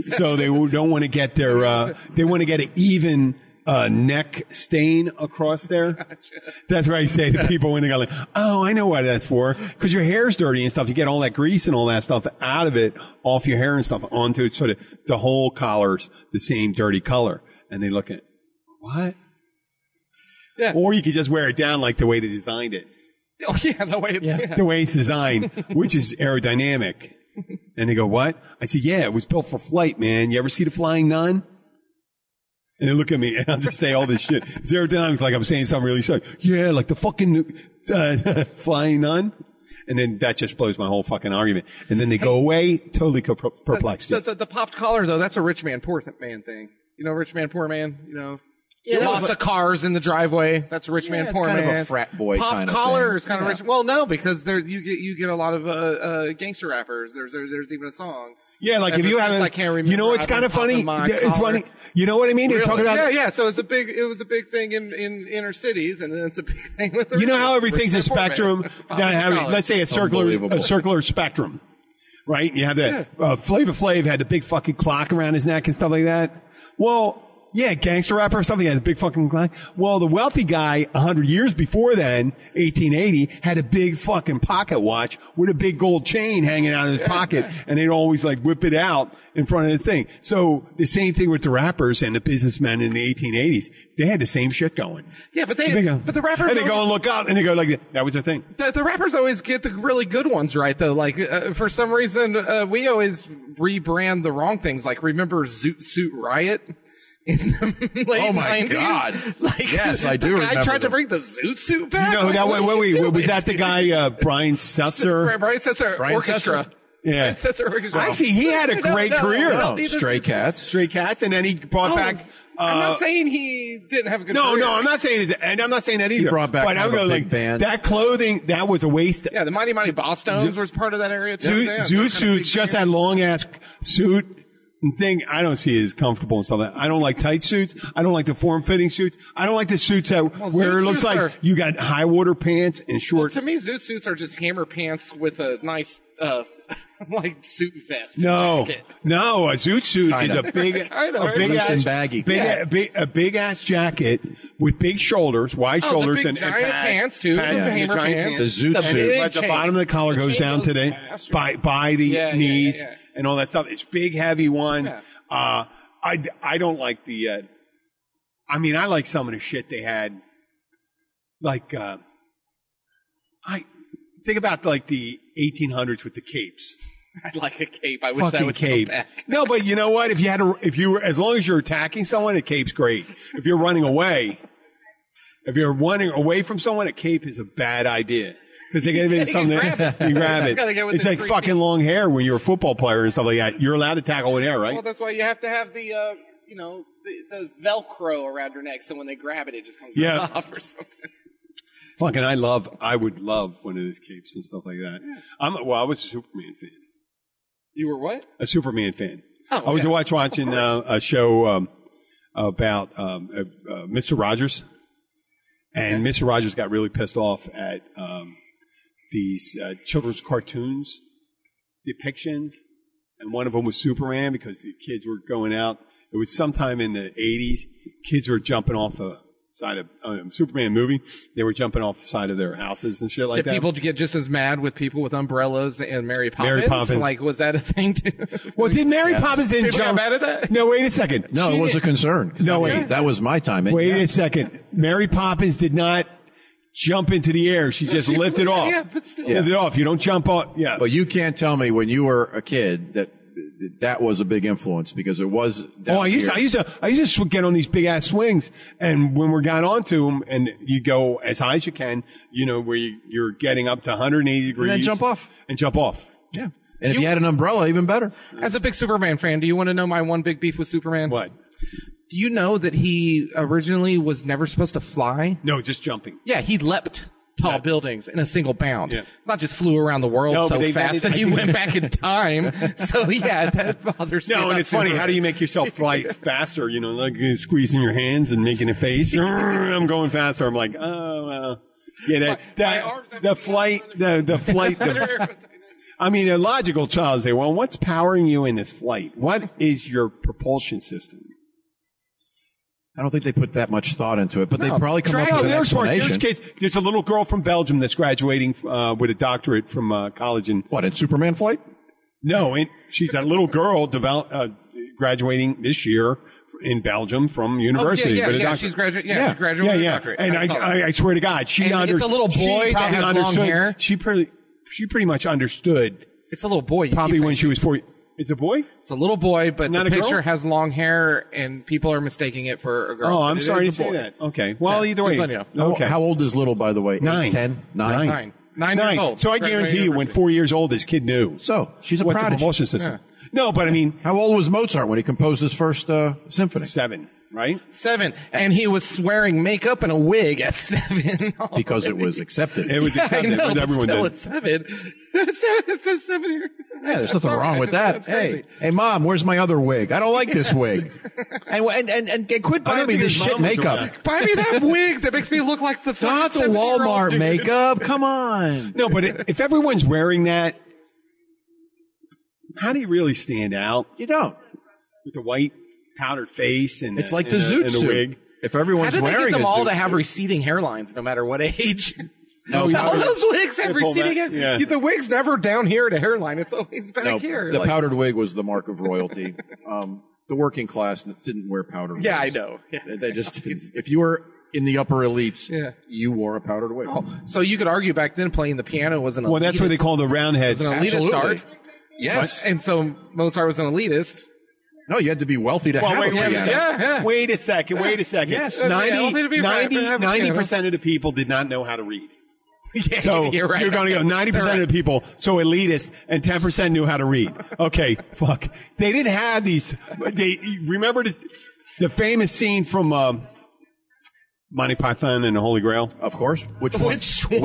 [SPEAKER 1] So they don't want to get their, they want to get an even neck stain across there. Gotcha. That's what I say to people when they go like, oh, I know what that's for. Because your hair's dirty and stuff. You get all that grease and all that stuff out of it, off your hair and stuff onto it. So that the whole collar's the same dirty color. And they look at, what?
[SPEAKER 3] Yeah.
[SPEAKER 1] Or you could just wear it down like the way they designed it.
[SPEAKER 3] Oh, yeah, the way it's
[SPEAKER 1] The way it's designed, which is aerodynamic. And they go, what? I said, yeah, it was built for flight, man. You ever see The Flying Nun? And they look at me and I'll just say all this shit. It's aerodynamic like I'm saying something really sorry. Yeah, like the fucking Flying Nun. And then that just blows my whole fucking argument. And then they go away, totally perplexed.
[SPEAKER 3] The popped collar, though, that's a rich man, poor man thing. You know, rich man, poor man, you know.
[SPEAKER 2] Yeah,
[SPEAKER 3] Lots of cars in the driveway. That's a rich man, poor man.
[SPEAKER 2] It's kind of a frat boy
[SPEAKER 3] Pop
[SPEAKER 2] kind of
[SPEAKER 3] collar
[SPEAKER 2] thing.
[SPEAKER 3] is kind of rich. Well, no, because you get a lot of gangster rappers. There's even a song.
[SPEAKER 1] Yeah, like if you
[SPEAKER 3] I
[SPEAKER 1] have,
[SPEAKER 3] can't remember.
[SPEAKER 1] you know, it's kind of funny. It's funny. You know what I mean? They're talking about.
[SPEAKER 3] Yeah. So it was a big thing in inner cities, and then it's a big thing with the.
[SPEAKER 1] You know how everything's a
[SPEAKER 3] rich man, poor man.
[SPEAKER 1] spectrum. Let's say a circular spectrum, right? You have the Flavor Flav had the big fucking clock around his neck and stuff like that. Well. Yeah, gangster rapper or something has a big fucking clock. Well, the wealthy guy 100 years before then, 1880, had a big fucking pocket watch with a big gold chain hanging out of his pocket, and they'd always like whip it out in front of the thing. So the same thing with the rappers and the businessmen in the 1880s. They had the same shit going.
[SPEAKER 3] Yeah, but the rappers.
[SPEAKER 1] And they go and look out and they go like, that was their thing.
[SPEAKER 3] The rappers always get the really good ones right, though. Like, for some reason, we always rebrand the wrong things. Like, remember Zoot Suit Riot? In the late 90s.
[SPEAKER 2] Oh my God!
[SPEAKER 3] Like,
[SPEAKER 2] yes, I do remember.
[SPEAKER 3] The guy tried to bring the Zoot Suit back.
[SPEAKER 1] You know that was that the guy Brian Setzer?
[SPEAKER 3] Brian Setzer Orchestra.
[SPEAKER 1] Yeah,
[SPEAKER 3] Brian Setzer Orchestra.
[SPEAKER 1] Actually, he had a great career.
[SPEAKER 2] No, Stray Cats,
[SPEAKER 1] and then he brought back.
[SPEAKER 3] I'm not saying he didn't have a good career.
[SPEAKER 1] No, I'm not saying and I'm not saying that either.
[SPEAKER 2] He brought back a big band.
[SPEAKER 1] That clothing, that was a waste.
[SPEAKER 3] Yeah, the Mighty Bosstones was part of that area too.
[SPEAKER 1] Zoot Suits, just that long ass suit. Thing I don't see as comfortable and stuff like that. I don't like tight suits. I don't like the form-fitting suits. I don't like the suits where it looks like you got high water pants and short.
[SPEAKER 3] To me, Zoot suits are just hammer pants with a nice like suit vest.
[SPEAKER 1] No, a Zoot suit is a big ass jacket with big shoulders, wide shoulders, and
[SPEAKER 3] giant pants too.
[SPEAKER 1] Giant pants.
[SPEAKER 2] The Zoot suit.
[SPEAKER 1] At the bottom of the collar goes down to by the knees. Yeah. And all that stuff. It's big, heavy one. Yeah. I don't like the, I like some of the shit they had. Like, I think about like the 1800s with the capes.
[SPEAKER 3] I'd like a cape. I wish that would come back.
[SPEAKER 1] No, but you know what? As long as you're attacking someone, a cape's great. If you're running away from someone, a cape is a bad idea. Because they get into something, you grab it. It's like fucking long hair when you're a football player and stuff like that. You're allowed to tackle with hair, right?
[SPEAKER 3] Well, that's why you have to have the, the Velcro around your neck, so when they grab it, it just comes off or something.
[SPEAKER 1] Fucking, I would love one of those capes and stuff like that. Yeah. I was a Superman fan.
[SPEAKER 3] You were what?
[SPEAKER 1] A Superman fan.
[SPEAKER 3] Oh,
[SPEAKER 1] I was watching a show about Mr. Rogers, and Mr. Rogers got really pissed off at these children's cartoons depictions, and one of them was Superman because the kids were going out. It was sometime in the 80s. Kids were jumping off the side of Superman movie. They were jumping off the side of their houses and shit like that.
[SPEAKER 3] Did people get just as mad with people with umbrellas and Mary Poppins? Like, was that a thing too?
[SPEAKER 1] Well, did Mary Poppins didn't jump?
[SPEAKER 3] Got mad at that?
[SPEAKER 1] No, wait a second.
[SPEAKER 2] No, it was a concern.
[SPEAKER 1] No, wait.
[SPEAKER 2] That was my time.
[SPEAKER 1] Wait a second. Mary Poppins did not jump into the air. She just lifted off.
[SPEAKER 3] Yeah, but still.
[SPEAKER 1] Lifted off. You don't jump off. Yeah.
[SPEAKER 2] But you can't tell me when you were a kid that was a big influence because it was.
[SPEAKER 1] I used to get on these big ass swings, and when we got onto them, and you go as high as you can, where you're getting up to 180 degrees,
[SPEAKER 2] and then jump off.
[SPEAKER 1] Yeah.
[SPEAKER 2] And if you had an umbrella, even better.
[SPEAKER 3] As a big Superman fan, do you want to know my one big beef with Superman?
[SPEAKER 1] What?
[SPEAKER 3] Do you know that he originally was never supposed to fly?
[SPEAKER 1] No, just jumping.
[SPEAKER 3] Yeah, he leapt tall buildings in a single bound.
[SPEAKER 1] Yeah.
[SPEAKER 3] Not just flew around the world so
[SPEAKER 1] but
[SPEAKER 3] fast that he went back in time. So yeah, that bothers me.
[SPEAKER 1] No, and it's funny. How do you make yourself fly faster? You know, like squeezing your hands and making a face. I'm going faster. I'm like, oh, well. Yeah, the flight. I mean, a logical child say, well, what's powering you in this flight? What is your propulsion system?
[SPEAKER 2] I don't think they put that much thought into it, but they probably come up with an explanation.
[SPEAKER 1] There's a little girl from Belgium that's graduating with a doctorate from college. In
[SPEAKER 2] Superman flight?
[SPEAKER 1] No, she's a little girl graduating this year in Belgium from university.
[SPEAKER 3] She's graduating. She's graduating with a doctorate.
[SPEAKER 1] And I swear to God,
[SPEAKER 3] it's a little boy that has long hair.
[SPEAKER 1] She pretty much understood.
[SPEAKER 3] It's a little boy.
[SPEAKER 1] Probably when she was 4. It's a boy?
[SPEAKER 3] It's a little boy, but
[SPEAKER 1] Not
[SPEAKER 3] the
[SPEAKER 1] a
[SPEAKER 3] picture
[SPEAKER 1] girl?
[SPEAKER 3] has long hair, and people are mistaking it for a girl.
[SPEAKER 1] Oh, I'm sorry to say that. Okay. Well, either way.
[SPEAKER 2] Okay. How old is little, by the way?
[SPEAKER 1] 9.
[SPEAKER 2] 10? 9?
[SPEAKER 3] 9 years old.
[SPEAKER 1] So I guarantee you, when 4 years old, this kid knew.
[SPEAKER 2] So, she's a
[SPEAKER 1] What's the
[SPEAKER 2] prodigy.
[SPEAKER 1] propulsion system? No, but I mean,
[SPEAKER 2] How old was Mozart when he composed his first symphony?
[SPEAKER 1] 7, right?
[SPEAKER 3] 7. And he was wearing makeup and a wig at 7.
[SPEAKER 2] Because it was accepted.
[SPEAKER 1] It was accepted.
[SPEAKER 3] I know, but
[SPEAKER 1] Everyone
[SPEAKER 3] still
[SPEAKER 1] did.
[SPEAKER 3] at 7. It's a 7 year.
[SPEAKER 2] Yeah, there's nothing wrong with that. Hey, Mom, where's my other wig? I don't like this wig. and quit buying me this shit makeup.
[SPEAKER 3] Buy me that wig that makes me look like the
[SPEAKER 2] Not the Walmart makeup. Come on.
[SPEAKER 1] No, but if everyone's wearing that, how do you really stand out
[SPEAKER 2] You don't.
[SPEAKER 1] with the white powdered face and
[SPEAKER 2] It's like the
[SPEAKER 1] and
[SPEAKER 2] zoot
[SPEAKER 1] and
[SPEAKER 2] suit.
[SPEAKER 1] wig?
[SPEAKER 2] If
[SPEAKER 3] How
[SPEAKER 2] everyone's
[SPEAKER 3] did they
[SPEAKER 2] wearing
[SPEAKER 3] get them
[SPEAKER 2] a
[SPEAKER 3] all
[SPEAKER 2] zoot
[SPEAKER 3] to have
[SPEAKER 2] suit.
[SPEAKER 3] receding hairlines, no matter what age?
[SPEAKER 2] No,
[SPEAKER 3] All those wigs have
[SPEAKER 1] They pull
[SPEAKER 3] receding
[SPEAKER 1] back,
[SPEAKER 3] hair.
[SPEAKER 1] yeah.
[SPEAKER 3] The wig's never down here at a hairline. It's always back
[SPEAKER 2] No,
[SPEAKER 3] here.
[SPEAKER 2] the
[SPEAKER 3] Like-
[SPEAKER 2] powdered wig was the mark of royalty. The working class didn't wear powdered
[SPEAKER 3] Yeah, I
[SPEAKER 2] wigs.
[SPEAKER 3] know. Yeah.
[SPEAKER 2] They just didn't. If you were in the upper elites,
[SPEAKER 3] Yeah.
[SPEAKER 2] you wore a powdered wig.
[SPEAKER 3] So you could argue back then playing the piano was an elitist.
[SPEAKER 1] Well, that's what they call the roundheads.
[SPEAKER 3] was an elitist
[SPEAKER 2] Absolutely.
[SPEAKER 3] art.
[SPEAKER 2] Yes.
[SPEAKER 3] And so Mozart was an elitist.
[SPEAKER 2] No, you had to be wealthy to have a piano.
[SPEAKER 3] Yeah.
[SPEAKER 1] Wait a second.
[SPEAKER 2] Yes.
[SPEAKER 1] 90% of the people did not know how to read. So
[SPEAKER 3] you're right.
[SPEAKER 1] you're going to go 90% of the people, so elitist, and 10% knew how to read. Okay, fuck. They didn't have these. Remember the famous scene from Monty Python and the Holy Grail?
[SPEAKER 2] Of course. Which one?
[SPEAKER 3] Which
[SPEAKER 2] famous
[SPEAKER 1] The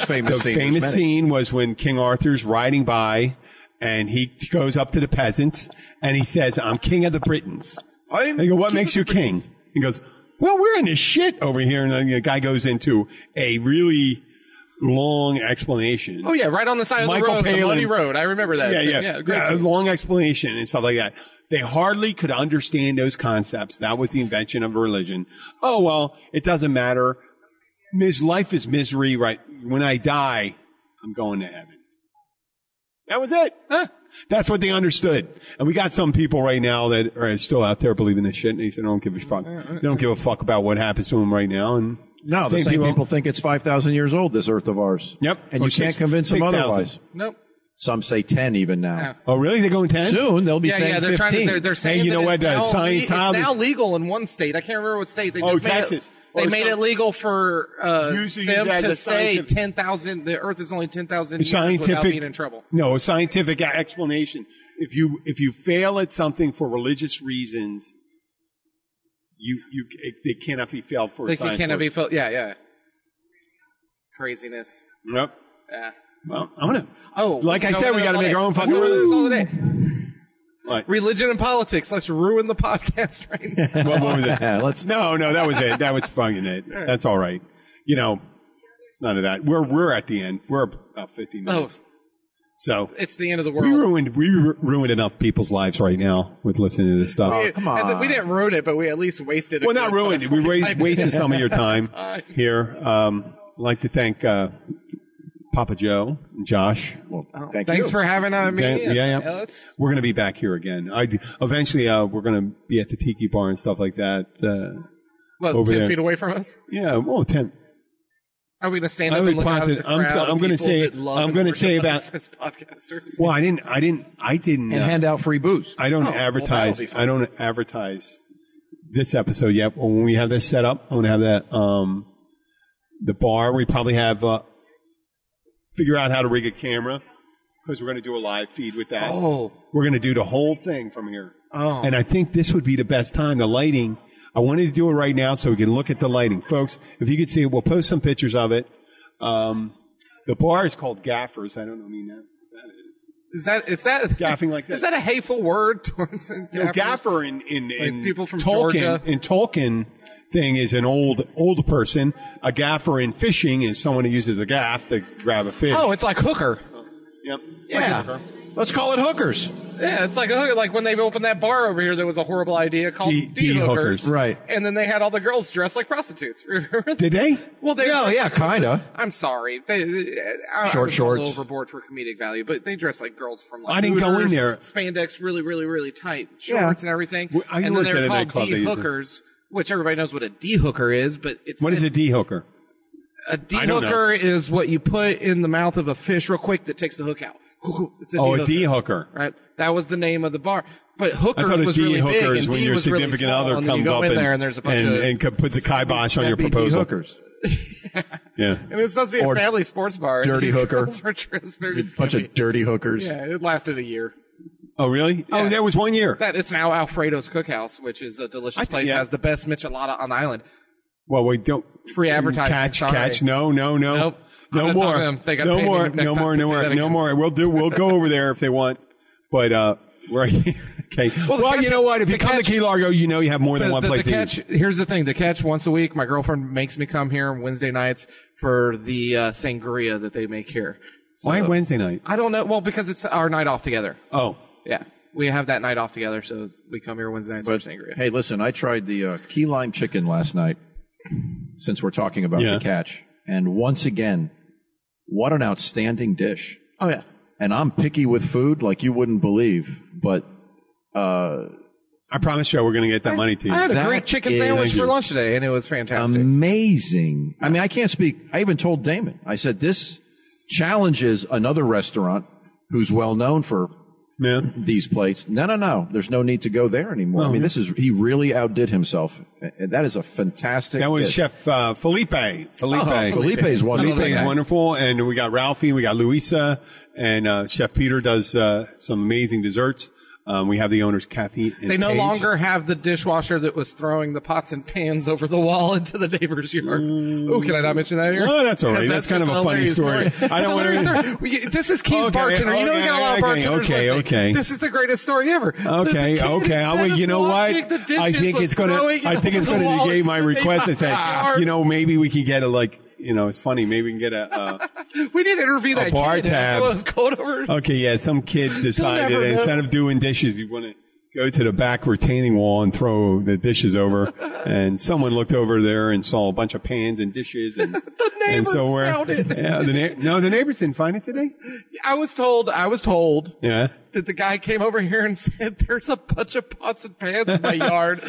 [SPEAKER 2] scene?
[SPEAKER 1] famous
[SPEAKER 2] There's many.
[SPEAKER 1] scene was when King Arthur's riding by, and he goes up to the peasants, and he says, "I'm king of the Britons." They go, "What makes you king?" He goes, "Well, we're in this shit over here." And then the guy goes into a really long explanation.
[SPEAKER 3] Oh yeah, right on the side of
[SPEAKER 1] Michael
[SPEAKER 3] the road,
[SPEAKER 1] Palin.
[SPEAKER 3] the muddy road. I remember that.
[SPEAKER 1] Yeah.
[SPEAKER 3] Great
[SPEAKER 1] A
[SPEAKER 3] scene.
[SPEAKER 1] long explanation and stuff like that. They hardly could understand those concepts. That was the invention of religion. Oh, well, it doesn't matter. Life is misery, right? When I die, I'm going to heaven. That was it. Huh? That's what they understood. And we got some people right now that are still out there believing this shit, and they don't give a fuck. They don't give a fuck about what happens to them right now. And
[SPEAKER 2] No, the same people think it's 5,000 years old, this earth of ours.
[SPEAKER 1] Yep.
[SPEAKER 2] And
[SPEAKER 1] Or
[SPEAKER 2] you can't
[SPEAKER 1] 6,000.
[SPEAKER 2] convince them otherwise.
[SPEAKER 3] Nope.
[SPEAKER 2] Some say 10 even now.
[SPEAKER 1] Oh, really? They're going 10?
[SPEAKER 2] Soon they'll be
[SPEAKER 3] Yeah,
[SPEAKER 2] saying
[SPEAKER 3] they're
[SPEAKER 2] 15.
[SPEAKER 3] trying to. They're saying
[SPEAKER 1] you know
[SPEAKER 3] that
[SPEAKER 1] what,
[SPEAKER 3] it's now
[SPEAKER 1] science
[SPEAKER 3] it's
[SPEAKER 1] how
[SPEAKER 3] now
[SPEAKER 1] this-
[SPEAKER 3] legal in one state. I can't remember what state. They
[SPEAKER 1] Oh,
[SPEAKER 3] just made
[SPEAKER 1] Texas.
[SPEAKER 3] it. They
[SPEAKER 1] Or
[SPEAKER 3] made
[SPEAKER 1] some-
[SPEAKER 3] it legal for
[SPEAKER 1] Usually
[SPEAKER 3] them
[SPEAKER 1] use that
[SPEAKER 3] to
[SPEAKER 1] as
[SPEAKER 3] say
[SPEAKER 1] scientific-
[SPEAKER 3] 10,000. The Earth is only 10,000 years without
[SPEAKER 1] Scientific,
[SPEAKER 3] being in trouble.
[SPEAKER 1] No, a scientific explanation. If you fail at something for religious reasons, they cannot be failed for
[SPEAKER 3] They
[SPEAKER 1] science.
[SPEAKER 3] cannot be
[SPEAKER 1] course.
[SPEAKER 3] filled. Yeah. Craziness.
[SPEAKER 1] Yep.
[SPEAKER 3] Yeah.
[SPEAKER 1] Well, I'm gonna.
[SPEAKER 3] Oh,
[SPEAKER 1] like I said, we got to make our own
[SPEAKER 3] Let's
[SPEAKER 1] fucking
[SPEAKER 3] go over this all day.
[SPEAKER 1] What?
[SPEAKER 3] Religion and politics. Let's ruin the podcast right now.
[SPEAKER 1] What was it?
[SPEAKER 2] Let's
[SPEAKER 1] No, that was it. That was fucking it. That's all right. It's none of that. We're at the end. We're about 50 minutes. So
[SPEAKER 3] It's the end of the
[SPEAKER 1] we
[SPEAKER 3] world.
[SPEAKER 1] ruined enough people's lives right now with listening to this stuff.
[SPEAKER 2] come on.
[SPEAKER 3] We didn't ruin it, but we at least wasted it.
[SPEAKER 1] Well, not ruined it. We wasted some of your time here. I'd like to thank Papa Joe and Josh.
[SPEAKER 2] Well, thank
[SPEAKER 3] Thanks
[SPEAKER 2] you.
[SPEAKER 3] for having me.
[SPEAKER 1] Yeah.
[SPEAKER 3] Ellis.
[SPEAKER 1] We're going to be back here again. Eventually, we're going to be at the Tiki Bar and stuff like that.
[SPEAKER 3] What,
[SPEAKER 1] Over
[SPEAKER 3] 10
[SPEAKER 1] there.
[SPEAKER 3] feet away from us?
[SPEAKER 1] Yeah, well, 10.
[SPEAKER 3] Are we going to stand
[SPEAKER 1] I
[SPEAKER 3] up
[SPEAKER 1] would
[SPEAKER 3] and look out
[SPEAKER 1] posit-
[SPEAKER 3] at the
[SPEAKER 1] I'm
[SPEAKER 3] crowd
[SPEAKER 1] gonna
[SPEAKER 3] of people
[SPEAKER 1] say-
[SPEAKER 3] that love
[SPEAKER 1] I'm
[SPEAKER 3] and
[SPEAKER 1] gonna
[SPEAKER 3] worship
[SPEAKER 1] say
[SPEAKER 3] us
[SPEAKER 1] about-
[SPEAKER 3] as podcasters?
[SPEAKER 1] Well, I didn't.
[SPEAKER 2] And hand out free booze.
[SPEAKER 1] I don't
[SPEAKER 3] Oh, well,
[SPEAKER 1] advertise.
[SPEAKER 3] that'll be fun.
[SPEAKER 1] I don't advertise this episode yet. But when we have this set up, I'm going to have that. The bar. We probably have figure out how to rig a camera because we're going to do a live feed with that.
[SPEAKER 3] Oh.
[SPEAKER 1] We're going to do the whole thing from here.
[SPEAKER 3] Oh.
[SPEAKER 1] And I think this would be the best time. The lighting. I wanted to do it right now so we can look at the lighting, folks. If you could see it, we'll post some pictures of it. The bar is called Gaffers. I don't know what that is.
[SPEAKER 3] Is that
[SPEAKER 1] gaffing like that?
[SPEAKER 3] Is that a hateful word towards
[SPEAKER 1] No, gaffer in
[SPEAKER 3] like people from
[SPEAKER 1] Tolkien,
[SPEAKER 3] Georgia?
[SPEAKER 1] in Tolkien thing is an old person. A gaffer in fishing is someone who uses a gaff to grab a fish.
[SPEAKER 3] Oh, it's like hooker.
[SPEAKER 1] Yep.
[SPEAKER 2] Yeah. Let's call it hookers.
[SPEAKER 3] Yeah, it's like a hooker. Like when they opened that bar over here, there was a horrible idea called D-hookers.
[SPEAKER 2] Right.
[SPEAKER 3] And then they had all the girls dressed like prostitutes.
[SPEAKER 1] Did they?
[SPEAKER 3] Well, they
[SPEAKER 2] Yeah, kinda.
[SPEAKER 3] I'm sorry. I
[SPEAKER 2] Short
[SPEAKER 3] was
[SPEAKER 2] shorts.
[SPEAKER 3] a little overboard for comedic value, but they dress like girls from like
[SPEAKER 1] I didn't go in
[SPEAKER 3] Hooters,
[SPEAKER 1] there.
[SPEAKER 3] Spandex, really, really, really tight shorts and everything.
[SPEAKER 1] Well, I
[SPEAKER 3] and then
[SPEAKER 1] worked
[SPEAKER 3] they're
[SPEAKER 1] at a
[SPEAKER 3] called
[SPEAKER 1] nightclub that used to-
[SPEAKER 3] D-hookers, which everybody knows what a D-hooker is, but it's
[SPEAKER 1] What is a D-hooker?
[SPEAKER 3] A
[SPEAKER 1] I don't know.
[SPEAKER 3] D-hooker is what you put in the mouth of a fish real quick that takes the hook out. It's a
[SPEAKER 1] A D-hooker.
[SPEAKER 3] Right? That was the name of the bar. But
[SPEAKER 1] I
[SPEAKER 3] hookers
[SPEAKER 1] thought a
[SPEAKER 3] was really big,
[SPEAKER 1] D-hooker
[SPEAKER 3] and
[SPEAKER 1] is when
[SPEAKER 3] D
[SPEAKER 1] your
[SPEAKER 3] was really
[SPEAKER 1] significant
[SPEAKER 3] small,
[SPEAKER 1] other
[SPEAKER 3] and then you
[SPEAKER 1] comes
[SPEAKER 3] go
[SPEAKER 1] up
[SPEAKER 3] in there and there's a bunch
[SPEAKER 1] and puts a kibosh on your
[SPEAKER 2] That'd be
[SPEAKER 1] proposal.
[SPEAKER 2] hookers.
[SPEAKER 1] Yeah.
[SPEAKER 3] And it was supposed to be a
[SPEAKER 2] Or
[SPEAKER 3] family sports bar.
[SPEAKER 2] dirty
[SPEAKER 3] These
[SPEAKER 2] hooker.
[SPEAKER 3] girls were dressed very
[SPEAKER 2] Bunch
[SPEAKER 3] skimpy.
[SPEAKER 2] of dirty hookers.
[SPEAKER 3] Yeah, it lasted a year.
[SPEAKER 1] Oh, really?
[SPEAKER 3] Yeah.
[SPEAKER 1] Oh, there was 1 year.
[SPEAKER 3] It's now Alfredo's Cookhouse, which is a delicious place.
[SPEAKER 1] yeah.
[SPEAKER 3] Has the best michelada on the island.
[SPEAKER 1] Well, we don't.
[SPEAKER 3] Free advertising.
[SPEAKER 1] Catch.
[SPEAKER 3] Sorry.
[SPEAKER 1] No.
[SPEAKER 3] Nope. I'm
[SPEAKER 1] No
[SPEAKER 3] gonna
[SPEAKER 1] more.
[SPEAKER 3] talk to them. They gotta
[SPEAKER 1] No
[SPEAKER 3] pay me
[SPEAKER 1] more.
[SPEAKER 3] next
[SPEAKER 1] No
[SPEAKER 3] time
[SPEAKER 1] more.
[SPEAKER 3] to
[SPEAKER 1] No
[SPEAKER 3] say
[SPEAKER 1] more.
[SPEAKER 3] that
[SPEAKER 1] No
[SPEAKER 3] again.
[SPEAKER 1] more. We'll go over there if they want. But we're okay. Well, you know what? If you come to Key Largo, you know you have more than one place
[SPEAKER 3] the
[SPEAKER 1] to
[SPEAKER 3] catch,
[SPEAKER 1] eat.
[SPEAKER 3] Here's the thing. The catch once a week, my girlfriend makes me come here Wednesday nights for the sangria that they make here. So,
[SPEAKER 1] Why Wednesday night?
[SPEAKER 3] I don't know. Well, because it's our night off together.
[SPEAKER 1] Oh.
[SPEAKER 3] Yeah. We have that night off together, so we come here Wednesday nights for
[SPEAKER 2] But,
[SPEAKER 3] sangria.
[SPEAKER 2] hey, listen, I tried the key lime chicken last night, since we're talking about
[SPEAKER 1] Yeah.
[SPEAKER 2] the catch. And once again, what an outstanding dish.
[SPEAKER 3] Oh, yeah.
[SPEAKER 2] And I'm picky with food like you wouldn't believe, but
[SPEAKER 1] I promise you, we're going to get that money to you.
[SPEAKER 3] I had a
[SPEAKER 2] That
[SPEAKER 3] great chicken
[SPEAKER 2] is-
[SPEAKER 3] sandwich for lunch today, and it was fantastic.
[SPEAKER 2] amazing. I mean, I can't speak. I even told Damon, I said, this challenges another restaurant who's well known for
[SPEAKER 1] Yeah.
[SPEAKER 2] these plates. No. There's no need to go there anymore. I mean, he really outdid himself. And that is a fantastic
[SPEAKER 1] That was
[SPEAKER 2] dish.
[SPEAKER 1] Chef Felipe.
[SPEAKER 2] Felipe's wonderful.
[SPEAKER 1] Felipe is
[SPEAKER 3] guy.
[SPEAKER 1] wonderful, and we got Ralphie, we got Luisa, and Chef Peter does some amazing desserts. We have the owners, Kathy and
[SPEAKER 3] They no
[SPEAKER 1] Paige.
[SPEAKER 3] longer have the dishwasher that was throwing the pots and pans over the wall into the neighbor's yard. Oh, can I not mention that here?
[SPEAKER 1] No, that's all right.
[SPEAKER 3] 'Cause
[SPEAKER 1] That's kind
[SPEAKER 3] just
[SPEAKER 1] of a funny
[SPEAKER 3] hilarious
[SPEAKER 1] story. I don't want to.
[SPEAKER 3] This is Keith's bartender. You know we got a lot of bartenders listening.
[SPEAKER 1] Okay.
[SPEAKER 3] This is the greatest story ever.
[SPEAKER 1] Okay. You know what? I think it's going to negate my request and say, maybe we can get it's funny. Maybe we can get
[SPEAKER 3] we need to interview that
[SPEAKER 1] bar
[SPEAKER 3] kid.
[SPEAKER 1] tab.
[SPEAKER 3] It was cold over.
[SPEAKER 1] Okay, yeah, some kid decided
[SPEAKER 3] never know.
[SPEAKER 1] instead of doing dishes, you want to go to the back retaining wall and throw the dishes over. And someone looked over there and saw a bunch of pans and dishes. And
[SPEAKER 3] The neighbor found it.
[SPEAKER 1] Yeah, the neighbors didn't find it today.
[SPEAKER 3] I was told
[SPEAKER 1] Yeah.
[SPEAKER 3] that the guy came over here and said, "There's a bunch of pots and pans in my yard.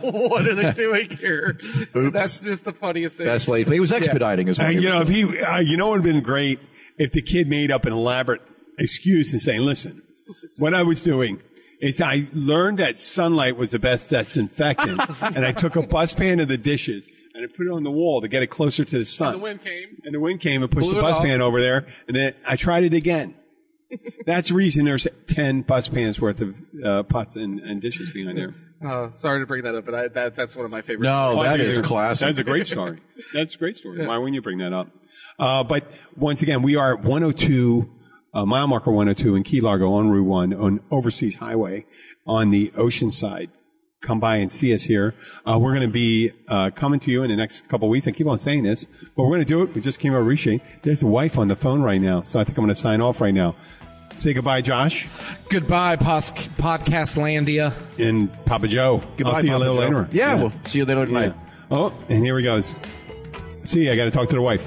[SPEAKER 3] What are they doing here?"
[SPEAKER 2] Oops.
[SPEAKER 3] That's just the funniest thing.
[SPEAKER 2] Best late. He was expediting as well.
[SPEAKER 1] If he, it would have been great if the kid made up an elaborate excuse and saying, listen, what I was doing is I learned that sunlight was the best disinfectant, and I took a bus pan of the dishes and I put it on the wall to get it closer to the sun.
[SPEAKER 3] And the wind came.
[SPEAKER 1] And pushed
[SPEAKER 3] Blew
[SPEAKER 1] the
[SPEAKER 3] it
[SPEAKER 1] bus
[SPEAKER 3] off.
[SPEAKER 1] pan over there, and then I tried it again. That's the reason there's 10 bus pans worth of pots and dishes behind there.
[SPEAKER 3] Sorry to bring that up, but that's one of my favorite.
[SPEAKER 2] No, that
[SPEAKER 1] I think
[SPEAKER 2] is
[SPEAKER 1] it's-
[SPEAKER 2] classic.
[SPEAKER 1] That's a great story. That's a great story. Why wouldn't you bring that up? But once again, we are at 102, mile marker 102 in Key Largo on Route 1 on Overseas Highway on the ocean side. Come by and see us here. We're going to be coming to you in the next couple of weeks. I keep on saying this, but we're going to do it. We just came over Rishi. There's the wife on the phone right now, so I think I'm going to sign off right now. Say goodbye, Josh.
[SPEAKER 3] Goodbye, Podcast Landia.
[SPEAKER 1] And Papa Joe.
[SPEAKER 2] Goodbye,
[SPEAKER 1] I'll see you a
[SPEAKER 2] Papa
[SPEAKER 1] little
[SPEAKER 2] Joe.
[SPEAKER 1] later.
[SPEAKER 2] Yeah, we'll see you later tonight.
[SPEAKER 1] Yeah. Oh, and here he goes. See, I got to talk to the wife.